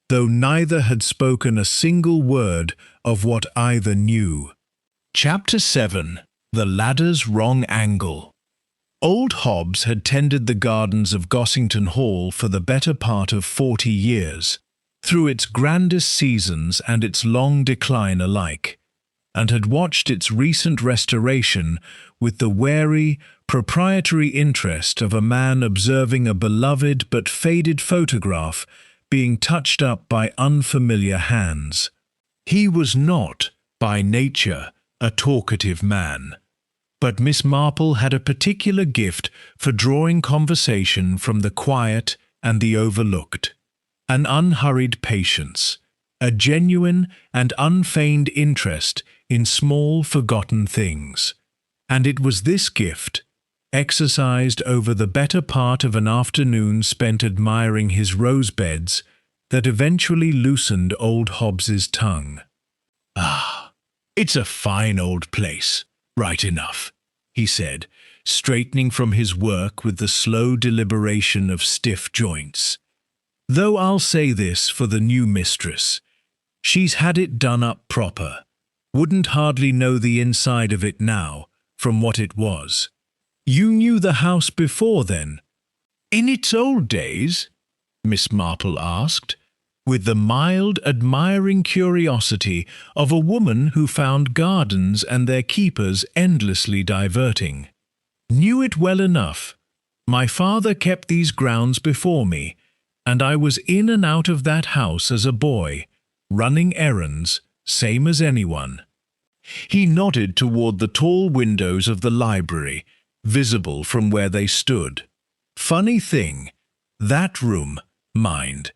though neither had spoken a single word of what either knew. Chapter 7. The Ladder's Wrong Angle. Old Hobbs had tended the gardens of Gossington Hall for the better part of 40 years, through its grandest seasons and its long decline alike, and had watched its recent restoration with the wary, proprietary interest of a man observing a beloved but faded photograph being touched up by unfamiliar hands. He was not, by nature, a talkative man, but Miss Marple had a particular gift for drawing conversation from the quiet and the overlooked, an unhurried patience, a genuine and unfeigned interest in small forgotten things. And it was this gift, exercised over the better part of an afternoon spent admiring his rose beds, that eventually loosened old Hobbs's tongue. "Ah, it's a fine old place, right enough," he said, straightening from his work with the slow deliberation of stiff joints. "Though I'll say this for the new mistress, she's had it done up proper. Wouldn't hardly know the inside of it now, from what it was." "You knew the house before, then?" "In its old days?" Miss Marple asked, with the mild, admiring curiosity of a woman who found gardens and their keepers endlessly diverting. "Knew it well enough. My father kept these grounds before me, and I was in and out of that house as a boy, running errands, same as anyone. He nodded toward the tall windows of the library, visible from where they stood. Funny thing, that room, mind.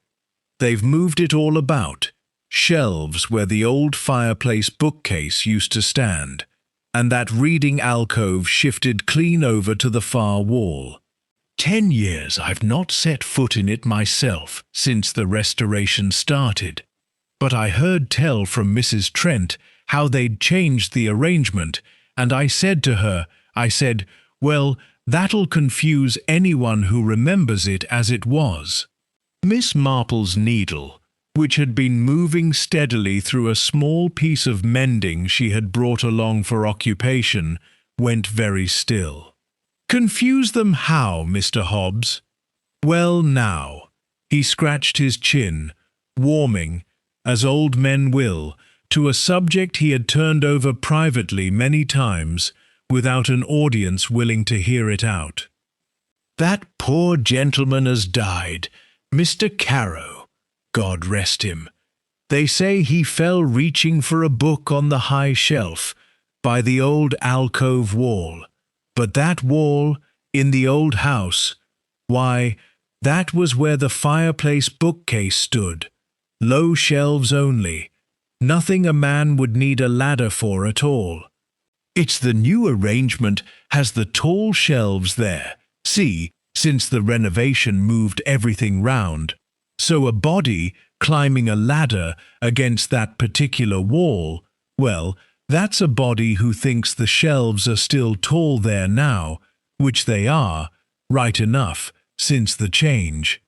They've moved it all about. Shelves where the old fireplace bookcase used to stand, and that reading alcove shifted clean over to the far wall. 10 years I've not set foot in it myself since the restoration started, but I heard tell from Mrs. Trent how they'd changed the arrangement, and I said to her, well, that'll confuse anyone who remembers it as it was. Miss Marple's needle, which had been moving steadily through a small piece of mending she had brought along for occupation, went very still. "Confuse them how, Mr. Hobbs?" "Well, now." He scratched his chin, warming, as old men will, to a subject he had turned over privately many times, without an audience willing to hear it out. "That poor gentleman has died, Mr. Carow, God rest him. They say he fell reaching for a book on the high shelf, by the old alcove wall. But that wall, in the old house, why, that was where the fireplace bookcase stood. Low shelves only. Nothing a man would need a ladder for at all. It's the new arrangement has the tall shelves there, see, since the renovation moved everything round. So a body climbing a ladder against that particular wall, well, that's a body who thinks the shelves are still tall there now, which they are, right enough, since the change.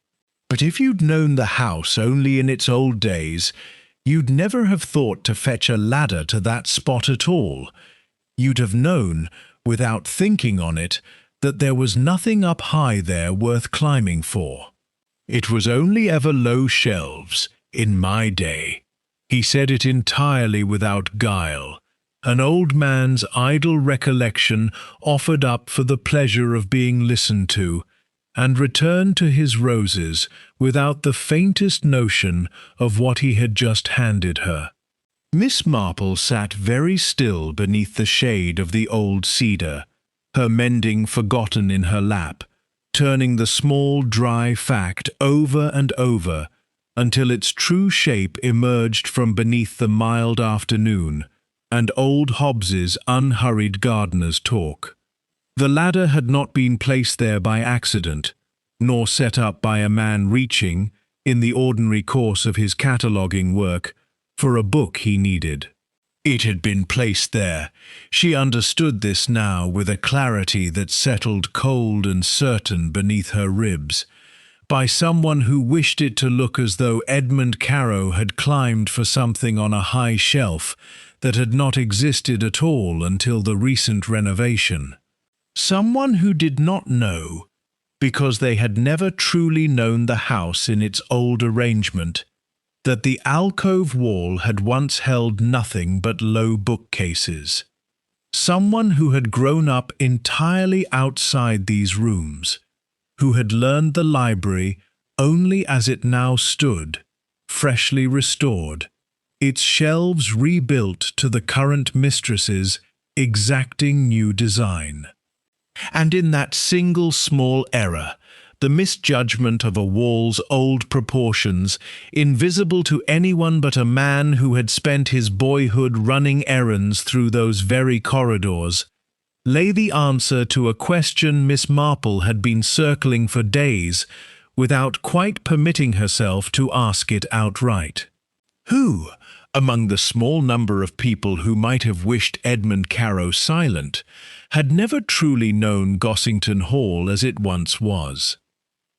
But if you'd known the house only in its old days, you'd never have thought to fetch a ladder to that spot at all. You'd have known, without thinking on it, that there was nothing up high there worth climbing for. It was only ever low shelves, in my day. He said it entirely without guile, an old man's idle recollection offered up for the pleasure of being listened to, and returned to his roses without the faintest notion of what he had just handed her. Miss Marple sat very still beneath the shade of the old cedar, her mending forgotten in her lap, turning the small dry fact over and over until its true shape emerged from beneath the mild afternoon and old Hobbs's unhurried gardener's talk. The ladder had not been placed there by accident, nor set up by a man reaching, in the ordinary course of his cataloguing work, for a book he needed. It had been placed there. She understood this now with a clarity that settled cold and certain beneath her ribs, by someone who wished it to look as though Edmund Carow had climbed for something on a high shelf that had not existed at all until the recent renovation. Someone who did not know, because they had never truly known the house in its old arrangement, that the alcove wall had once held nothing but low bookcases. Someone who had grown up entirely outside these rooms, who had learned the library only as it now stood, freshly restored, its shelves rebuilt to the current mistress's exacting new design. And in that single small error, the misjudgment of a wall's old proportions, invisible to anyone but a man who had spent his boyhood running errands through those very corridors, lay the answer to a question Miss Marple had been circling for days without quite permitting herself to ask it outright. Who, among the small number of people who might have wished Edmund Carow silent, had never truly known Gossington Hall as it once was?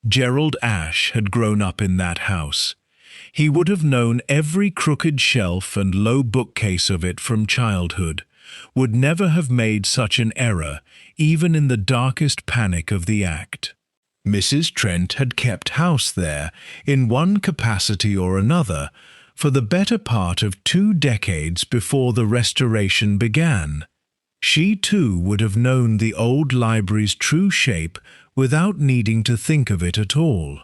Gerald Ashe had grown up in that house. He would have known every crooked shelf and low bookcase of it from childhood, would never have made such an error, even in the darkest panic of the act. Mrs. Trent had kept house there, in one capacity or another, for the better part of 2 decades before the restoration began. She too would have known the old library's true shape without needing to think of it at all.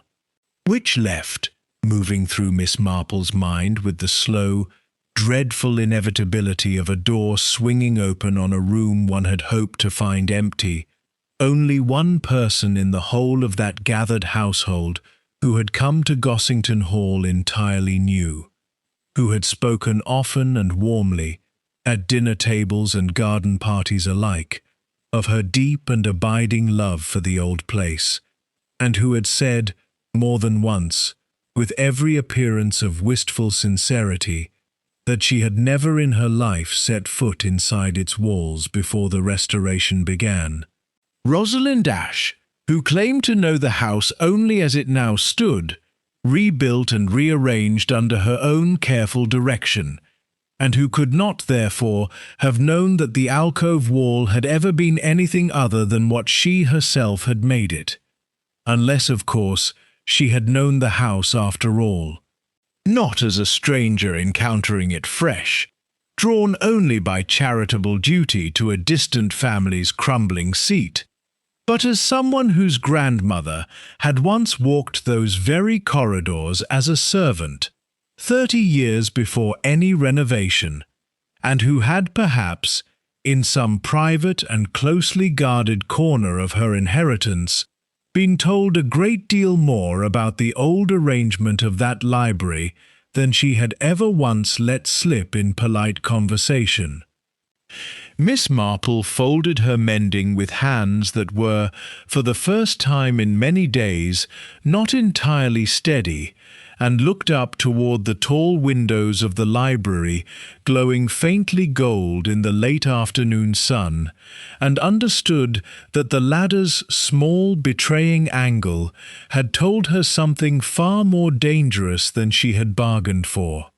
Which left, moving through Miss Marple's mind with the slow, dreadful inevitability of a door swinging open on a room one had hoped to find empty, only one person in the whole of that gathered household who had come to Gossington Hall entirely new, who had spoken often and warmly, at dinner tables and garden parties alike, of her deep and abiding love for the old place, and who had said, more than once, with every appearance of wistful sincerity, that she had never in her life set foot inside its walls before the Restoration began. Rosalind Ashe, who claimed to know the house only as it now stood, rebuilt and rearranged under her own careful direction, and who could not, therefore, have known that the alcove wall had ever been anything other than what she herself had made it, unless, of course, she had known the house after all, not as a stranger encountering it fresh, drawn only by charitable duty to a distant family's crumbling seat, but as someone whose grandmother had once walked those very corridors as a servant, 30 years before any renovation, and who had perhaps, in some private and closely guarded corner of her inheritance, been told a great deal more about the old arrangement of that library than she had ever once let slip in polite conversation. Miss Marple folded her mending with hands that were, for the first time in many days, not entirely steady, and looked up toward the tall windows of the library, glowing faintly gold in the late afternoon sun, and understood that the ladder's small betraying angle had told her something far more dangerous than she had bargained for.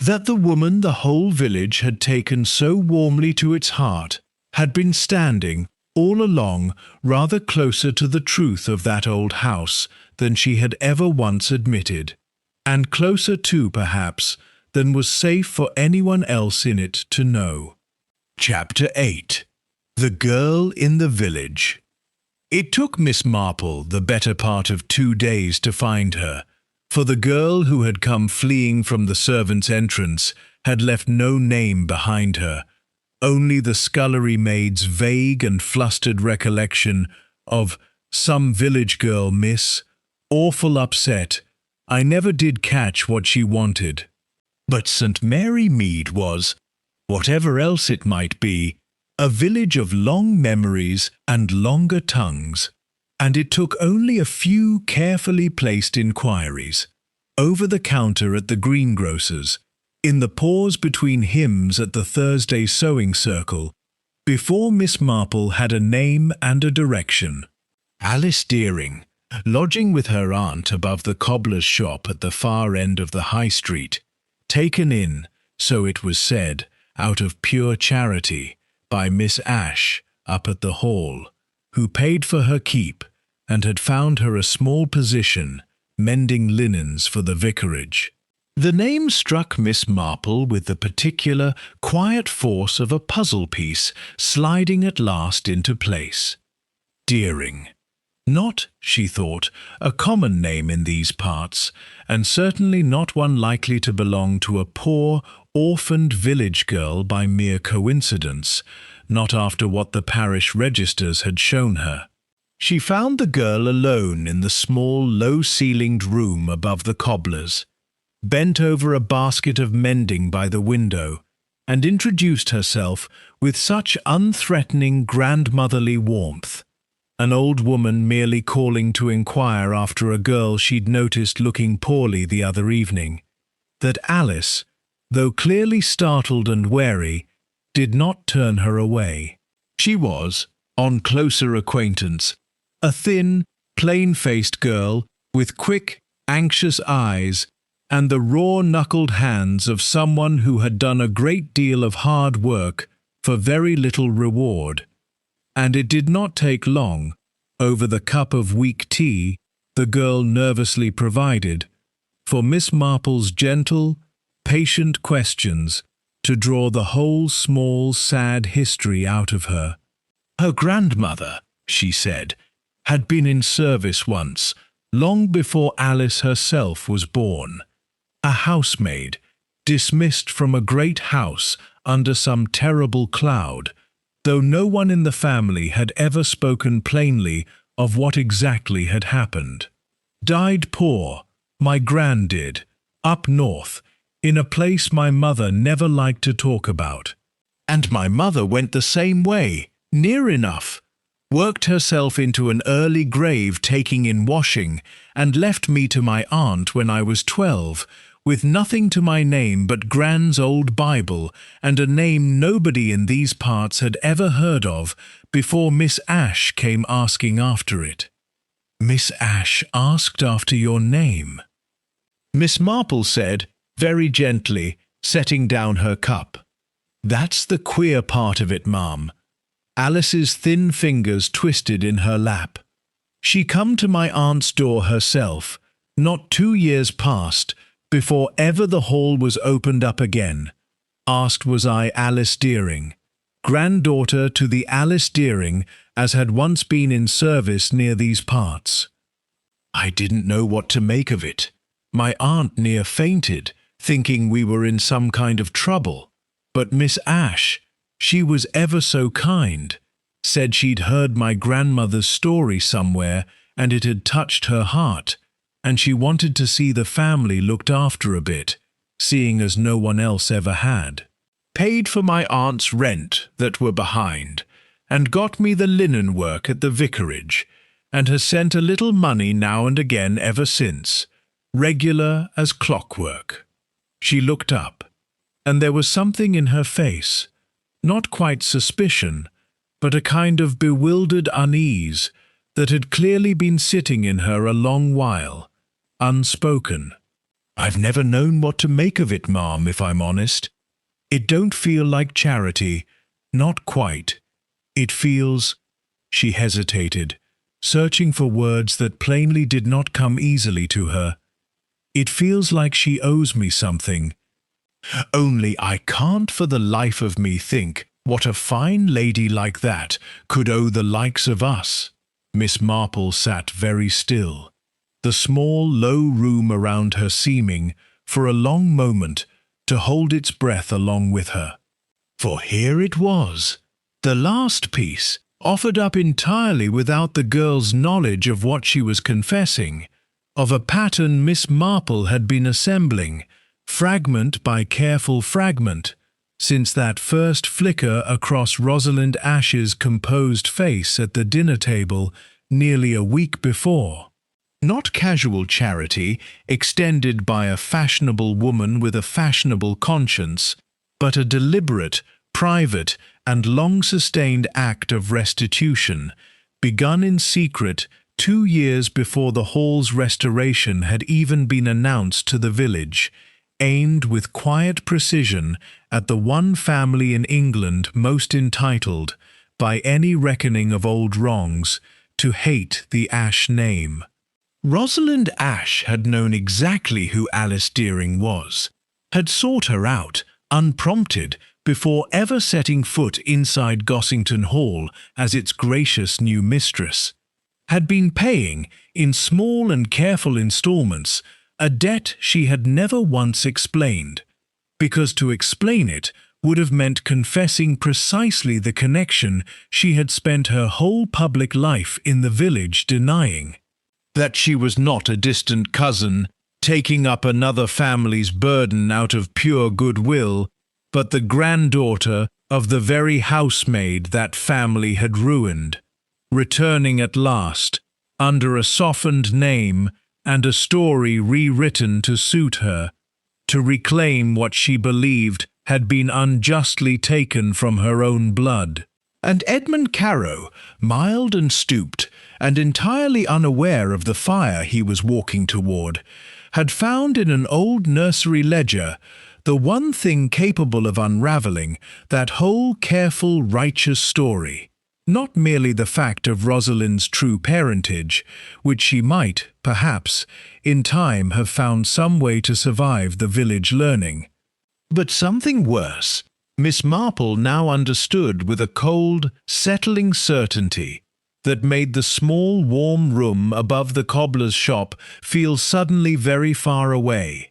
That the woman the whole village had taken so warmly to its heart had been standing, all along, rather closer to the truth of that old house than she had ever once admitted, and closer too, perhaps, than was safe for anyone else in it to know. Chapter 8. The Girl in the Village. It took Miss Marple the better part of 2 days to find her, for the girl who had come fleeing from the servants' entrance had left no name behind her, only the scullery maid's vague and flustered recollection of "some village girl, miss, awful upset, I never did catch what she wanted." But St. Mary Mead was, whatever else it might be, a village of long memories and longer tongues, and it took only a few carefully placed inquiries, over the counter at the greengrocer's, in the pause between hymns at the Thursday sewing circle, before Miss Marple had a name and a direction. Alice Deering, lodging with her aunt above the cobbler's shop at the far end of the High Street, taken in, so it was said, out of pure charity, by Miss Ashe up at the Hall, who paid for her keep, and had found her a small position, mending linens for the vicarage. The name struck Miss Marple with the particular, quiet force of a puzzle piece sliding at last into place. Deering. Not, she thought, a common name in these parts, and certainly not one likely to belong to a poor, orphaned village girl by mere coincidence, not after what the parish registers had shown her. She found the girl alone in the small, low-ceilinged room above the cobbler's, bent over a basket of mending by the window, and introduced herself with such unthreatening grandmotherly warmth, an old woman merely calling to inquire after a girl she'd noticed looking poorly the other evening, that Alice, though clearly startled and wary, did not turn her away. She was, on closer acquaintance, a thin, plain-faced girl with quick, anxious eyes and the raw-knuckled hands of someone who had done a great deal of hard work for very little reward, and it did not take long, over the cup of weak tea the girl nervously provided, for Miss Marple's gentle, patient questions to draw the whole small, sad history out of her. Her grandmother, she said, had been in service once, long before Alice herself was born, a housemaid, dismissed from a great house under some terrible cloud, though no one in the family had ever spoken plainly of what exactly had happened. Died poor, my gran did, up north, in a place my mother never liked to talk about. And my mother went the same way, near enough, worked herself into an early grave taking in washing, and left me to my aunt when I was 12, with nothing to my name but Gran's old Bible and a name nobody in these parts had ever heard of before Miss Ash came asking after it. Miss Ash asked after your name? Miss Marple said, very gently, setting down her cup. That's the queer part of it, ma'am. Alice's thin fingers twisted in her lap. She come to my aunt's door herself, not 2 years past, before ever the hall was opened up again. Asked was I Alice Deering, granddaughter to the Alice Deering as had once been in service near these parts. I didn't know what to make of it. My aunt near fainted, thinking we were in some kind of trouble. But Miss Ash, she was ever so kind, said she'd heard my grandmother's story somewhere and it had touched her heart, and she wanted to see the family looked after a bit, seeing as no one else ever had. Paid for my aunt's rent that were behind, and got me the linen work at the vicarage, and has sent a little money now and again ever since, regular as clockwork. She looked up, and there was something in her face, not quite suspicion, but a kind of bewildered unease that had clearly been sitting in her a long while, unspoken. I've never known what to make of it, ma'am, if I'm honest. It don't feel like charity, not quite. It feels— She hesitated, searching for words that plainly did not come easily to her. It feels like she owes me something. Only I can't for the life of me think what a fine lady like that could owe the likes of us. Miss Marple sat very still, the small, low room around her seeming, for a long moment, to hold its breath along with her. For here it was, the last piece, offered up entirely without the girl's knowledge of what she was confessing, of a pattern Miss Marple had been assembling, fragment by careful fragment, since that first flicker across Rosalind Ash's composed face at the dinner table nearly a week before. Not casual charity extended by a fashionable woman with a fashionable conscience, but a deliberate, private, and long-sustained act of restitution, begun in secret 2 years before the hall's restoration had even been announced to the village, aimed with quiet precision at the one family in England most entitled, by any reckoning of old wrongs, to hate the Ash name. Rosalind Ash had known exactly who Alice Deering was, had sought her out, unprompted, before ever setting foot inside Gossington Hall as its gracious new mistress, had been paying, in small and careful installments, a debt she had never once explained, because to explain it would have meant confessing precisely the connection she had spent her whole public life in the village denying. That she was not a distant cousin, taking up another family's burden out of pure goodwill, but the granddaughter of the very housemaid that family had ruined, returning at last, under a softened name and a story rewritten to suit her, to reclaim what she believed had been unjustly taken from her own blood. And Edmund Carow, mild and stooped, and entirely unaware of the fire he was walking toward, had found in an old nursery ledger the one thing capable of unravelling that whole careful, righteous story, not merely the fact of Rosalind's true parentage, which she might, perhaps, in time have found some way to survive the village learning, but something worse. Miss Marple now understood with a cold, settling certainty that made the small, warm room above the cobbler's shop feel suddenly very far away,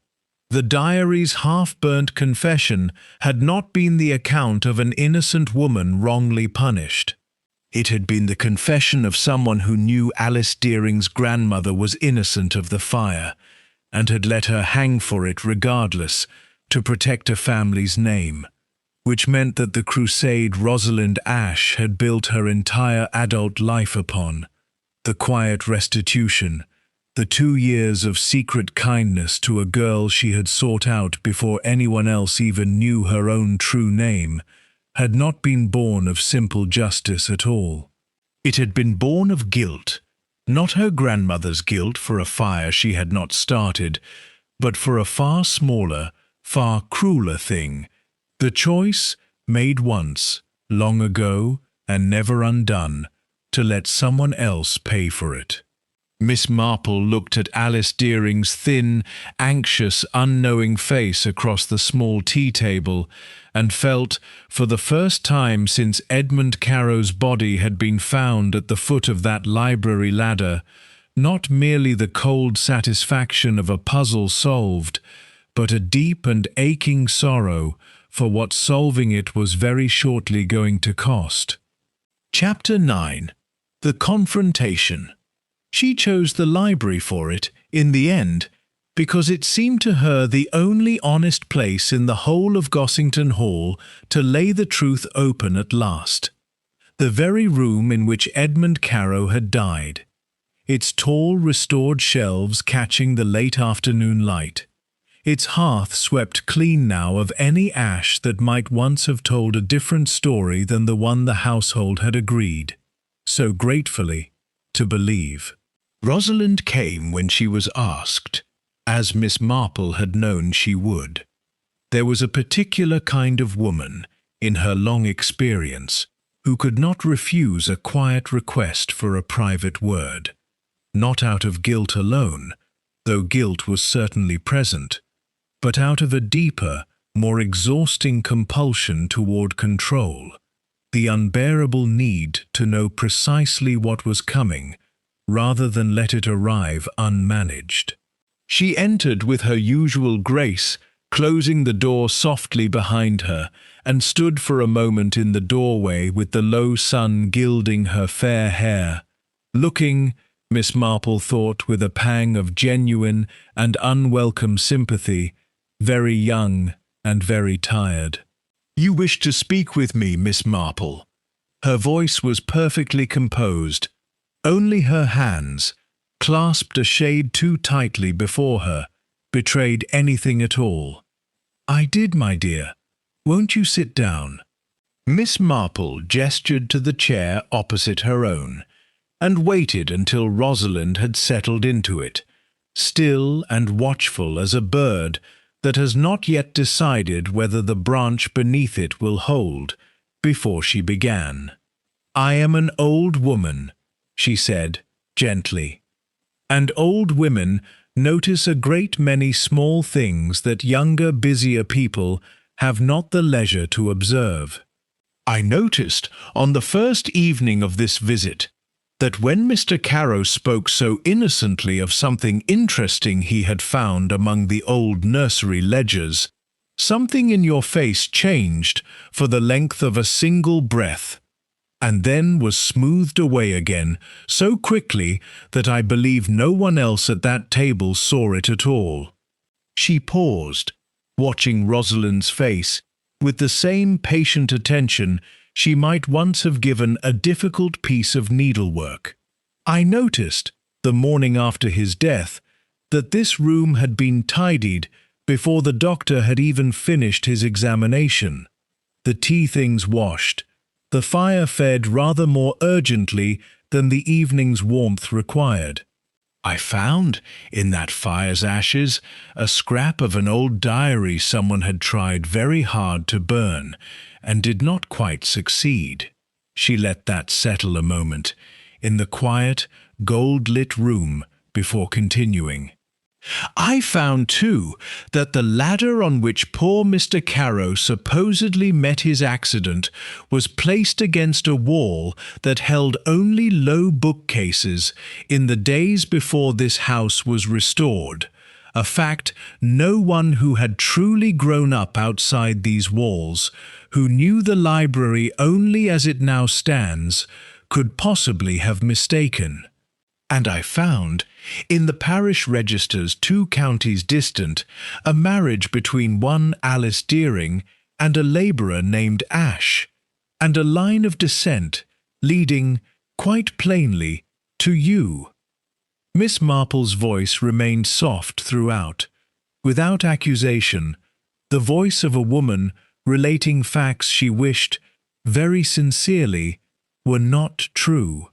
The diary's half-burnt confession had not been the account of an innocent woman wrongly punished. It had been the confession of someone who knew Alice Deering's grandmother was innocent of the fire, and had let her hang for it regardless, to protect a family's name, which meant that the crusade Rosalind Ashe had built her entire adult life upon, the quiet restitution, the 2 years of secret kindness to a girl she had sought out before anyone else even knew her own true name, had not been born of simple justice at all. It had been born of guilt, not her grandmother's guilt for a fire she had not started, but for a far smaller, far crueler thing, the choice, made once, long ago, and never undone, to let someone else pay for it. Miss Marple looked at Alice Deering's thin, anxious, unknowing face across the small tea table and felt, for the first time since Edmund Carrow's body had been found at the foot of that library ladder, not merely the cold satisfaction of a puzzle solved, but a deep and aching sorrow for what solving it was very shortly going to cost. Chapter 9. The Confrontation. She chose the library for it, in the end, because it seemed to her the only honest place in the whole of Gossington Hall to lay the truth open at last. The very room in which Edmund Carrow had died, its tall restored shelves catching the late afternoon light, its hearth swept clean now of any ash that might once have told a different story than the one the household had agreed, so gratefully, to believe. Rosalind came when she was asked, as Miss Marple had known she would. There was a particular kind of woman, in her long experience, who could not refuse a quiet request for a private word, not out of guilt alone, though guilt was certainly present, but out of a deeper, more exhausting compulsion toward control, the unbearable need to know precisely what was coming, rather than let it arrive unmanaged. She entered with her usual grace, closing the door softly behind her, and stood for a moment in the doorway with the low sun gilding her fair hair, looking, Miss Marple thought with a pang of genuine and unwelcome sympathy, very young and very tired. "You wish to speak with me, Miss Marple?" Her voice was perfectly composed. Only her hands, clasped a shade too tightly before her, betrayed anything at all. "I did, my dear. Won't you sit down?" Miss Marple gestured to the chair opposite her own, and waited until Rosalind had settled into it, still and watchful as a bird that has not yet decided whether the branch beneath it will hold, before she began. "I am an old woman," she said, gently, "and old women notice a great many small things that younger, busier people have not the leisure to observe. I noticed, on the first evening of this visit, that when Mr. Carrow spoke so innocently of something interesting he had found among the old nursery ledgers, something in your face changed for the length of a single breath, and then was smoothed away again so quickly that I believe no one else at that table saw it at all." She paused, watching Rosalind's face with the same patient attention she might once have given a difficult piece of needlework. "I noticed, the morning after his death, that this room had been tidied before the doctor had even finished his examination, the tea things washed, the fire fed rather more urgently than the evening's warmth required. I found, in that fire's ashes, a scrap of an old diary someone had tried very hard to burn, and did not quite succeed." She let that settle a moment, in the quiet, gold-lit room, before continuing. "I found, too, that the ladder on which poor Mr. Carrow supposedly met his accident was placed against a wall that held only low bookcases in the days before this house was restored, a fact no one who had truly grown up outside these walls, who knew the library only as it now stands, could possibly have mistaken. And I found, in the parish registers 2 counties distant, a marriage between one Alice Deering and a labourer named Ash, and a line of descent leading, quite plainly, to you. Miss Marple's voice remained soft throughout, without accusation, the voice of a woman relating facts she wished, very sincerely, were not true.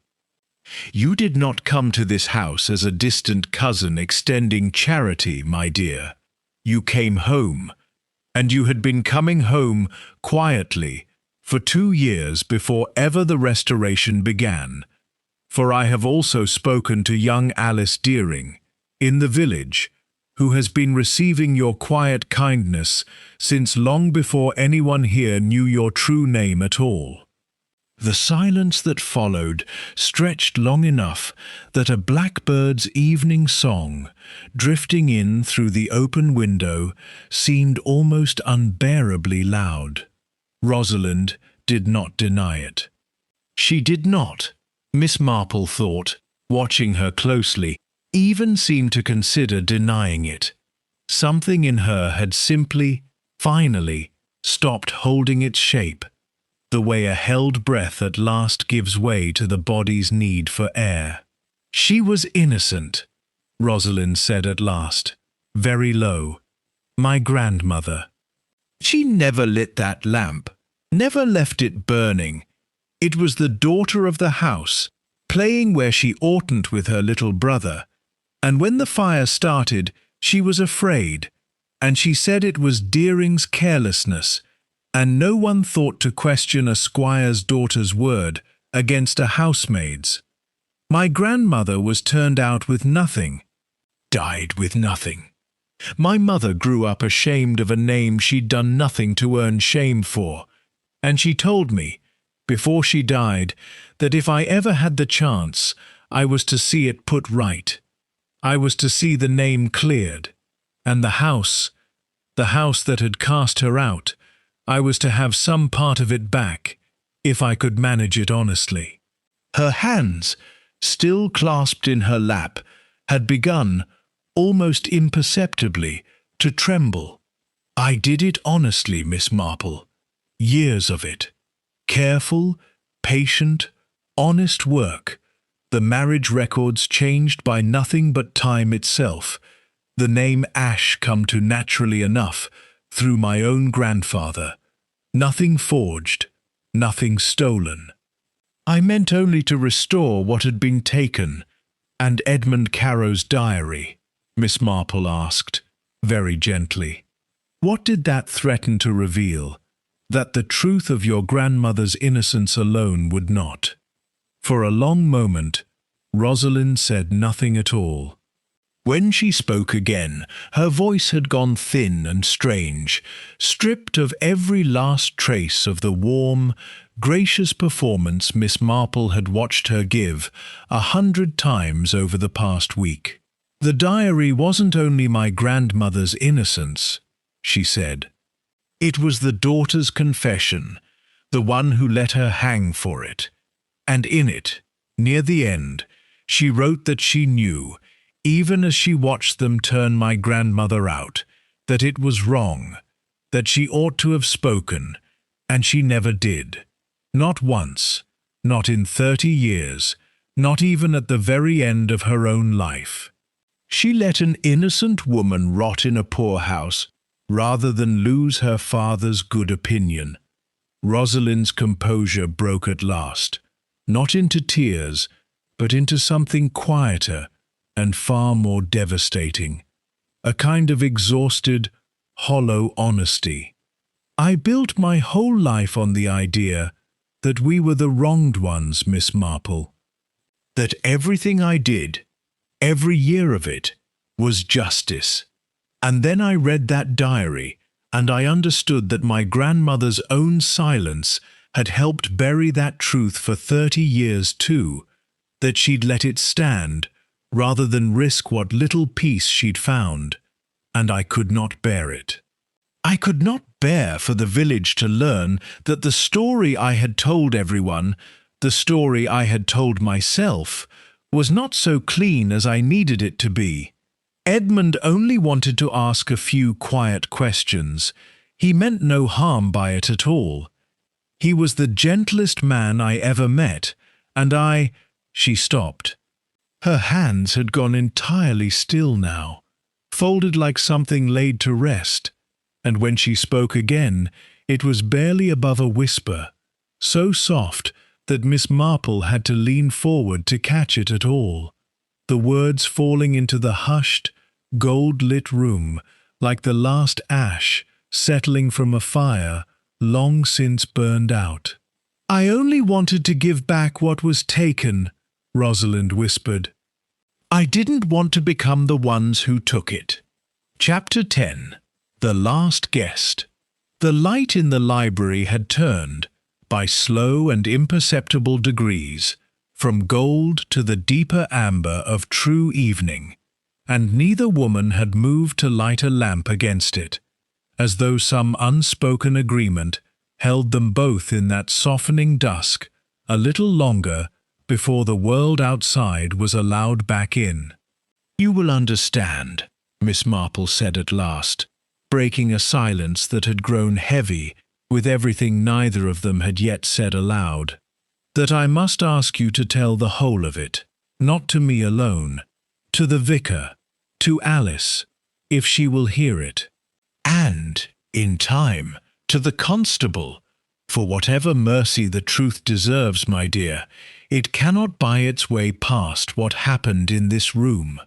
You did not come to this house as a distant cousin extending charity, my dear. You came home, and you had been coming home quietly for 2 years before ever the restoration began. For I have also spoken to young Alice Deering, in the village, who has been receiving your quiet kindness since long before anyone here knew your true name at all. The silence that followed stretched long enough that a blackbird's evening song, drifting in through the open window, seemed almost unbearably loud. Rosalind did not deny it. She did not, Miss Marple thought, watching her closely, even seem to consider denying it. Something in her had simply, finally, stopped holding its shape, the way a held breath at last gives way to the body's need for air. She was innocent, Rosalind said at last, very low. My grandmother. She never lit that lamp, never left it burning. It was the daughter of the house, playing where she oughtn't with her little brother, and when the fire started, she was afraid, and she said it was Deering's carelessness, and no one thought to question a squire's daughter's word against a housemaid's. My grandmother was turned out with nothing, died with nothing. My mother grew up ashamed of a name she'd done nothing to earn shame for, and she told me, before she died, that if I ever had the chance, I was to see it put right. I was to see the name cleared, and the house that had cast her out, I was to have some part of it back, if I could manage it honestly. Her hands, still clasped in her lap, had begun, almost imperceptibly, to tremble. I did it honestly, Miss Marple. Years of it. Careful, patient, honest work. The marriage records changed by nothing but time itself. The name Ash come to naturally enough, through my own grandfather. Nothing forged, nothing stolen. I meant only to restore what had been taken. And Edmund Carrow's diary, Miss Marple asked, very gently. What did that threaten to reveal? That the truth of your grandmother's innocence alone would not. For a long moment, Rosalind said nothing at all. When she spoke again, her voice had gone thin and strange, stripped of every last trace of the warm, gracious performance Miss Marple had watched her give 100 times over the past week. The diary wasn't only my grandmother's innocence, she said. It was the daughter's confession, the one who let her hang for it. And in it, near the end, she wrote that she knew, even as she watched them turn my grandmother out, that it was wrong, that she ought to have spoken, and she never did. Not once, not in 30 years, not even at the very end of her own life. She let an innocent woman rot in a poorhouse, rather than lose her father's good opinion. Rosalind's composure broke at last, not into tears, but into something quieter and far more devastating, a kind of exhausted, hollow honesty. I built my whole life on the idea that we were the wronged ones, Miss Marple, that everything I did, every year of it, was justice. And then I read that diary, and I understood that my grandmother's own silence had helped bury that truth for 30 years too, that she'd let it stand, rather than risk what little peace she'd found, and I could not bear it. I could not bear for the village to learn that the story I had told everyone, the story I had told myself, was not so clean as I needed it to be. Edmund only wanted to ask a few quiet questions. He meant no harm by it at all. He was the gentlest man I ever met, and She stopped. Her hands had gone entirely still now, folded like something laid to rest, and when she spoke again, it was barely above a whisper, so soft that Miss Marple had to lean forward to catch it at all, the words falling into the hushed, gold-lit room like the last ash settling from a fire long since burned out. "I only wanted to give back what was taken," Rosalind whispered. "I didn't want to become the ones who took it." Chapter 10. The Last Guest. The light in the library had turned, by slow and imperceptible degrees, from gold to the deeper amber of true evening, and neither woman had moved to light a lamp against it, as though some unspoken agreement held them both in that softening dusk a little longer before the world outside was allowed back in. "You will understand," Miss Marple said at last, breaking a silence that had grown heavy with everything neither of them had yet said aloud, "that I must ask you to tell the whole of it, not to me alone, to the vicar, to Alice, if she will hear it, and, in time, to the constable, for whatever mercy the truth deserves, my dear, it cannot buy its way past what happened in this room."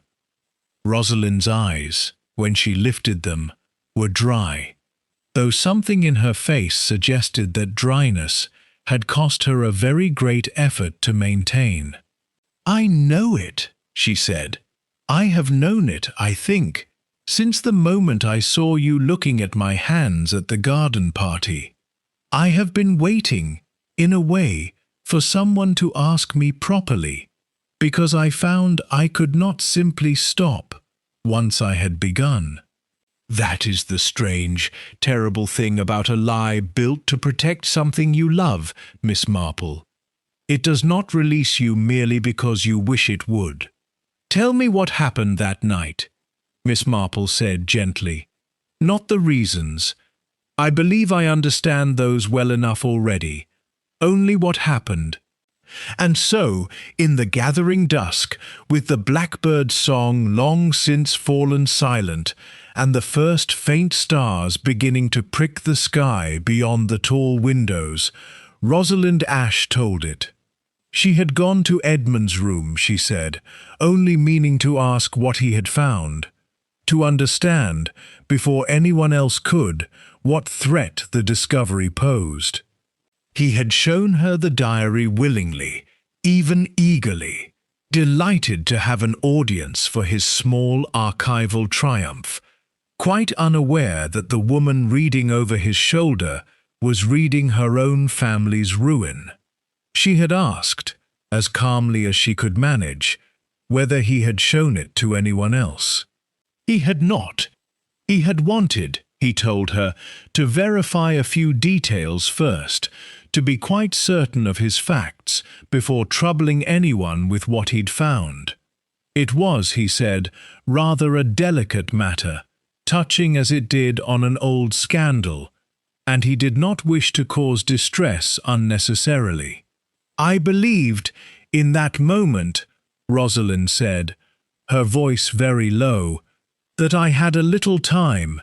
Rosalind's eyes, when she lifted them, were dry, though something in her face suggested that dryness had cost her a very great effort to maintain. "I know it," she said. "I have known it, I think, since the moment I saw you looking at my hands at the garden party. I have been waiting, in a way, for someone to ask me properly, because I found I could not simply stop once I had begun. That is the strange, terrible thing about a lie built to protect something you love, Miss Marple. It does not release you merely because you wish it would. Tell me what happened that night," Miss Marple said gently. "Not the reasons. I believe I understand those well enough already. Only what happened." And so, in the gathering dusk, with the blackbird's song long since fallen silent, and the first faint stars beginning to prick the sky beyond the tall windows, Rosalind Ashe told it. She had gone to Edmund's room, she said, only meaning to ask what he had found, to understand, before anyone else could, what threat the discovery posed. He had shown her the diary willingly, even eagerly, delighted to have an audience for his small archival triumph, quite unaware that the woman reading over his shoulder was reading her own family's ruin. She had asked, as calmly as she could manage, whether he had shown it to anyone else. He had not. He had wanted, he told her, to verify a few details first, to be quite certain of his facts before troubling anyone with what he'd found. It was, he said, rather a delicate matter, touching as it did on an old scandal, and he did not wish to cause distress unnecessarily. "I believed, in that moment," Rosalind said, her voice very low, "that I had a little time,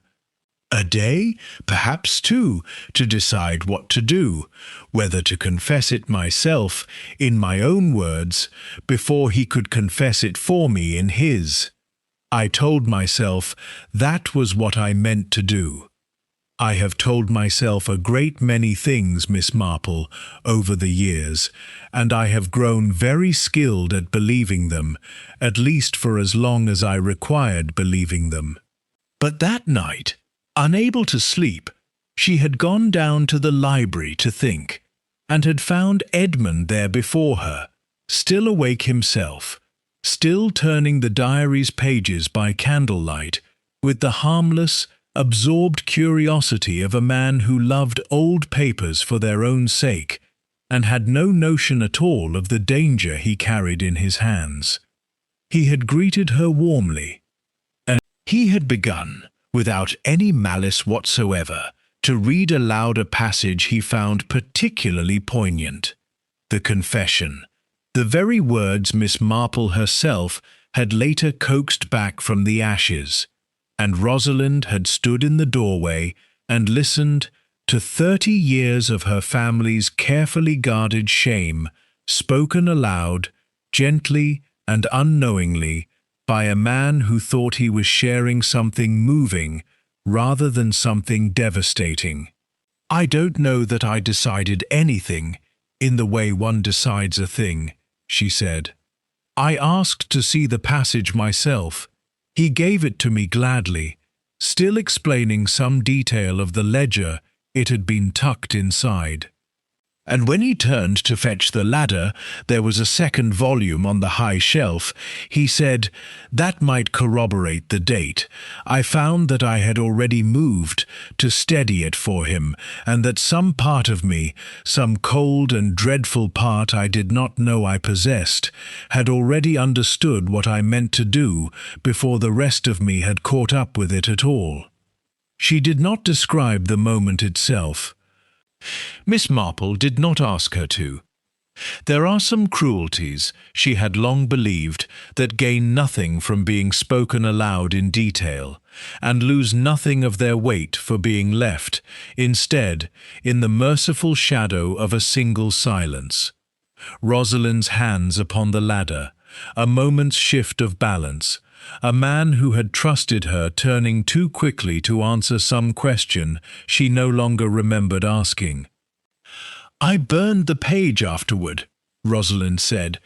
a day, perhaps two, to decide what to do, whether to confess it myself, in my own words, before he could confess it for me in his. I told myself that was what I meant to do. I have told myself a great many things, Miss Marple, over the years, and I have grown very skilled at believing them, at least for as long as I required believing them. But that night, unable to sleep, she had gone down to the library to think, and had found Edmund there before her, still awake himself, still turning the diary's pages by candlelight, with the harmless, absorbed curiosity of a man who loved old papers for their own sake and had no notion at all of the danger he carried in his hands. He had greeted her warmly, and he had begun, without any malice whatsoever, to read aloud a passage he found particularly poignant. The confession, the very words Miss Marple herself had later coaxed back from the ashes, and Rosalind had stood in the doorway and listened to 30 years of her family's carefully guarded shame, spoken aloud, gently and unknowingly, by a man who thought he was sharing something moving rather than something devastating. "I don't know that I decided anything in the way one decides a thing," she said. "I asked to see the passage myself. He gave it to me gladly, still explaining some detail of the ledger it had been tucked inside. And when he turned to fetch the ladder, there was a second volume on the high shelf. He said, that might corroborate the date. I found that I had already moved to steady it for him, and that some part of me, some cold and dreadful part I did not know I possessed, had already understood what I meant to do before the rest of me had caught up with it at all." She did not describe the moment itself. Miss Marple did not ask her to. There are some cruelties, she had long believed, that gain nothing from being spoken aloud in detail, and lose nothing of their weight for being left, instead, in the merciful shadow of a single silence. Rosalind's hands upon the ladder, a moment's shift of balance, a man who had trusted her turning too quickly to answer some question she no longer remembered asking. "I burned the page afterward," Rosalind said,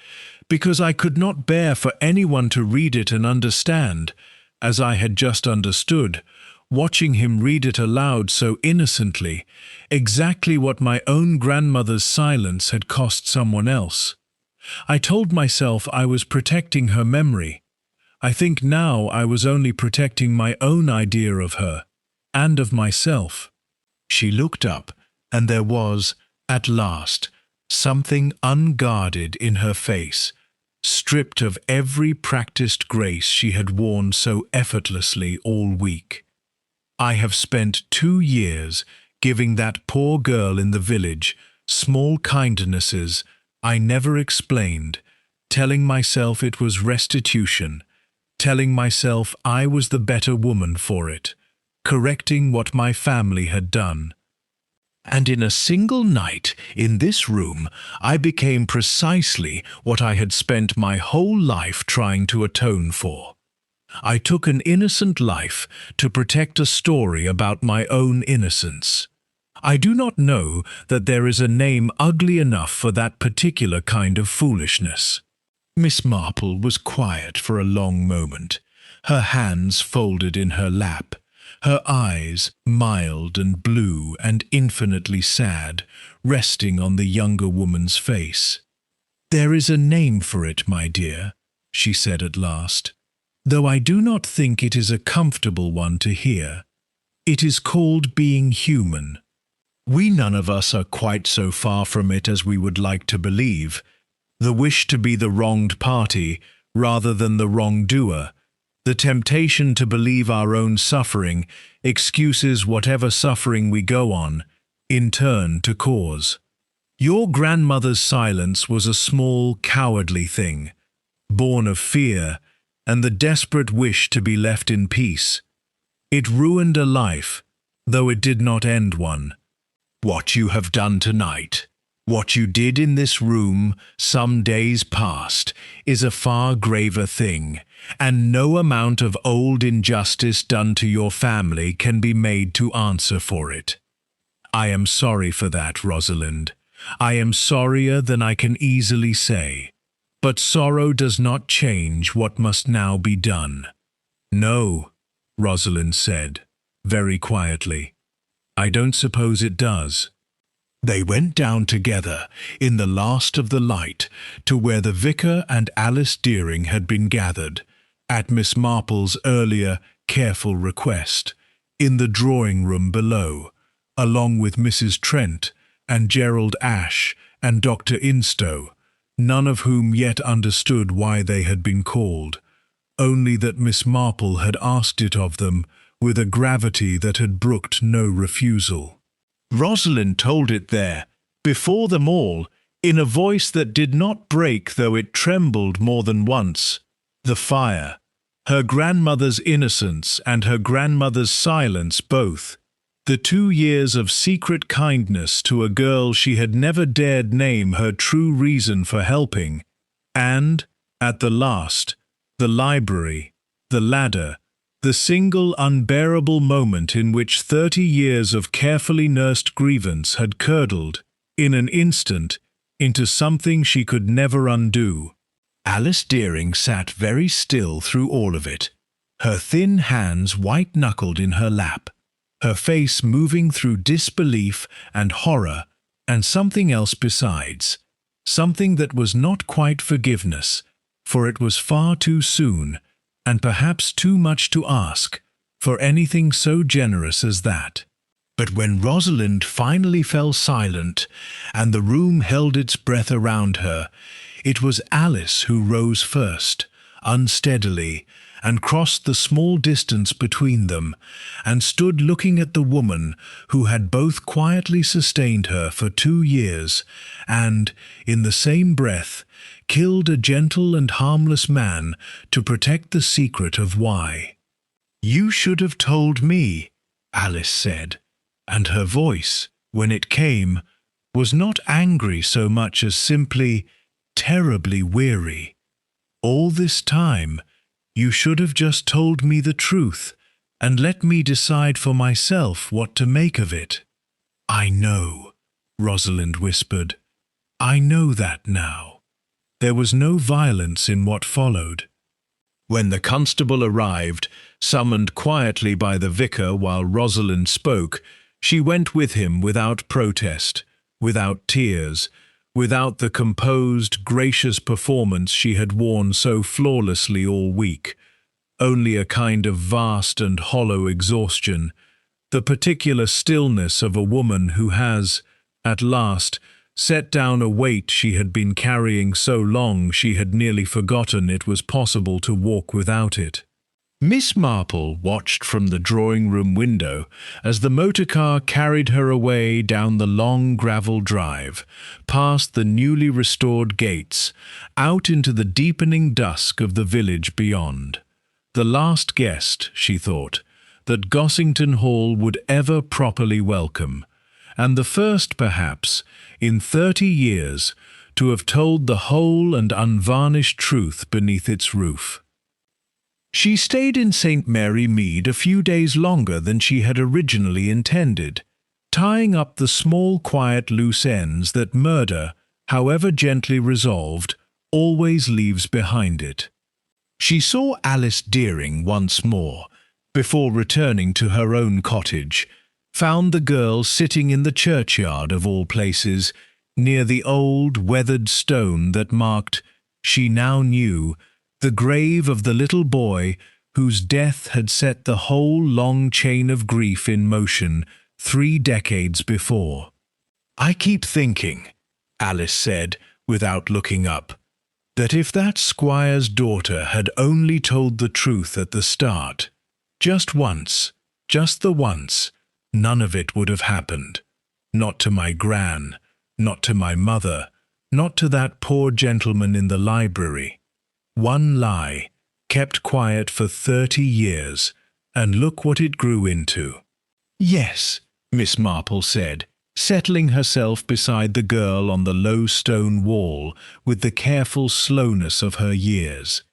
"because I could not bear for anyone to read it and understand, as I had just understood, watching him read it aloud so innocently, exactly what my own grandmother's silence had cost someone else. I told myself I was protecting her memory. I think now I was only protecting my own idea of her, and of myself." She looked up, and there was, at last, something unguarded in her face, stripped of every practiced grace she had worn so effortlessly all week. "I have spent 2 years giving that poor girl in the village small kindnesses I never explained, telling myself it was restitution, telling myself I was the better woman for it, correcting what my family had done. And in a single night, in this room, I became precisely what I had spent my whole life trying to atone for. I took an innocent life to protect a story about my own innocence. I do not know that there is a name ugly enough for that particular kind of foolishness." Miss Marple was quiet for a long moment, her hands folded in her lap, her eyes, mild and blue and infinitely sad, resting on the younger woman's face. "There is a name for it, my dear," she said at last, "though I do not think it is a comfortable one to hear. It is called being human. We none of us are quite so far from it as we would like to believe. The wish to be the wronged party rather than the wrongdoer, the temptation to believe our own suffering excuses whatever suffering we go on, in turn to cause. Your grandmother's silence was a small, cowardly thing, born of fear and the desperate wish to be left in peace. It ruined a life, though it did not end one. What you have done tonight, what you did in this room some days past, is a far graver thing, and no amount of old injustice done to your family can be made to answer for it. I am sorry for that, Rosalind. I am sorrier than I can easily say. But sorrow does not change what must now be done." "No," Rosalind said, very quietly. "I don't suppose it does." They went down together, in the last of the light, to where the vicar and Alice Deering had been gathered, at Miss Marple's earlier, careful request, in the drawing-room below, along with Mrs. Trent and Gerald Ashe and Dr. Instow, none of whom yet understood why they had been called, only that Miss Marple had asked it of them with a gravity that had brooked no refusal. Rosalind told it there, before them all, in a voice that did not break though it trembled more than once. The fire, her grandmother's innocence and her grandmother's silence both, the 2 years of secret kindness to a girl she had never dared name her true reason for helping, and, at the last, the library, the ladder, the single unbearable moment in which 30 years of carefully nursed grievance had curdled, in an instant, into something she could never undo. Alice Dearing sat very still through all of it, her thin hands white-knuckled in her lap, her face moving through disbelief and horror and something else besides, something that was not quite forgiveness, for it was far too soon, and perhaps too much to ask, for anything so generous as that. But when Rosalind finally fell silent, and the room held its breath around her, it was Alice who rose first, unsteadily, and crossed the small distance between them, and stood looking at the woman who had both quietly sustained her for 2 years, and, in the same breath, killed a gentle and harmless man to protect the secret of why. "You should have told me," Alice said, and her voice, when it came, was not angry so much as simply terribly weary. "All this time, you should have just told me the truth, and let me decide for myself what to make of it." "I know," Rosalind whispered. "I know that now." There was no violence in what followed. When the constable arrived, summoned quietly by the vicar while Rosalind spoke, she went with him without protest, without tears, without the composed, gracious performance she had worn so flawlessly all week, only a kind of vast and hollow exhaustion, the particular stillness of a woman who has, at last, set down a weight she had been carrying so long she had nearly forgotten it was possible to walk without it. Miss Marple watched from the drawing-room window as the motor-car carried her away down the long gravel drive, past the newly restored gates, out into the deepening dusk of the village beyond. The last guest, she thought, that Gossington Hall would ever properly welcome, and the first, perhaps, in 30 years, to have told the whole and unvarnished truth beneath its roof. She stayed in St. Mary Mead a few days longer than she had originally intended, tying up the small quiet loose ends that murder, however gently resolved, always leaves behind it. She saw Alice Dearing once more, before returning to her own cottage, found the girl sitting in the churchyard of all places, near the old weathered stone that marked, she now knew, the grave of the little boy whose death had set the whole long chain of grief in motion 3 decades before. "I keep thinking," Alice said, without looking up, "that if that squire's daughter had only told the truth at the start, just once, just the once, none of it would have happened. Not to my gran, not to my mother, not to that poor gentleman in the library. One lie, kept quiet for 30 years, and look what it grew into." "Yes," Miss Marple said, settling herself beside the girl on the low stone wall with the careful slowness of her years.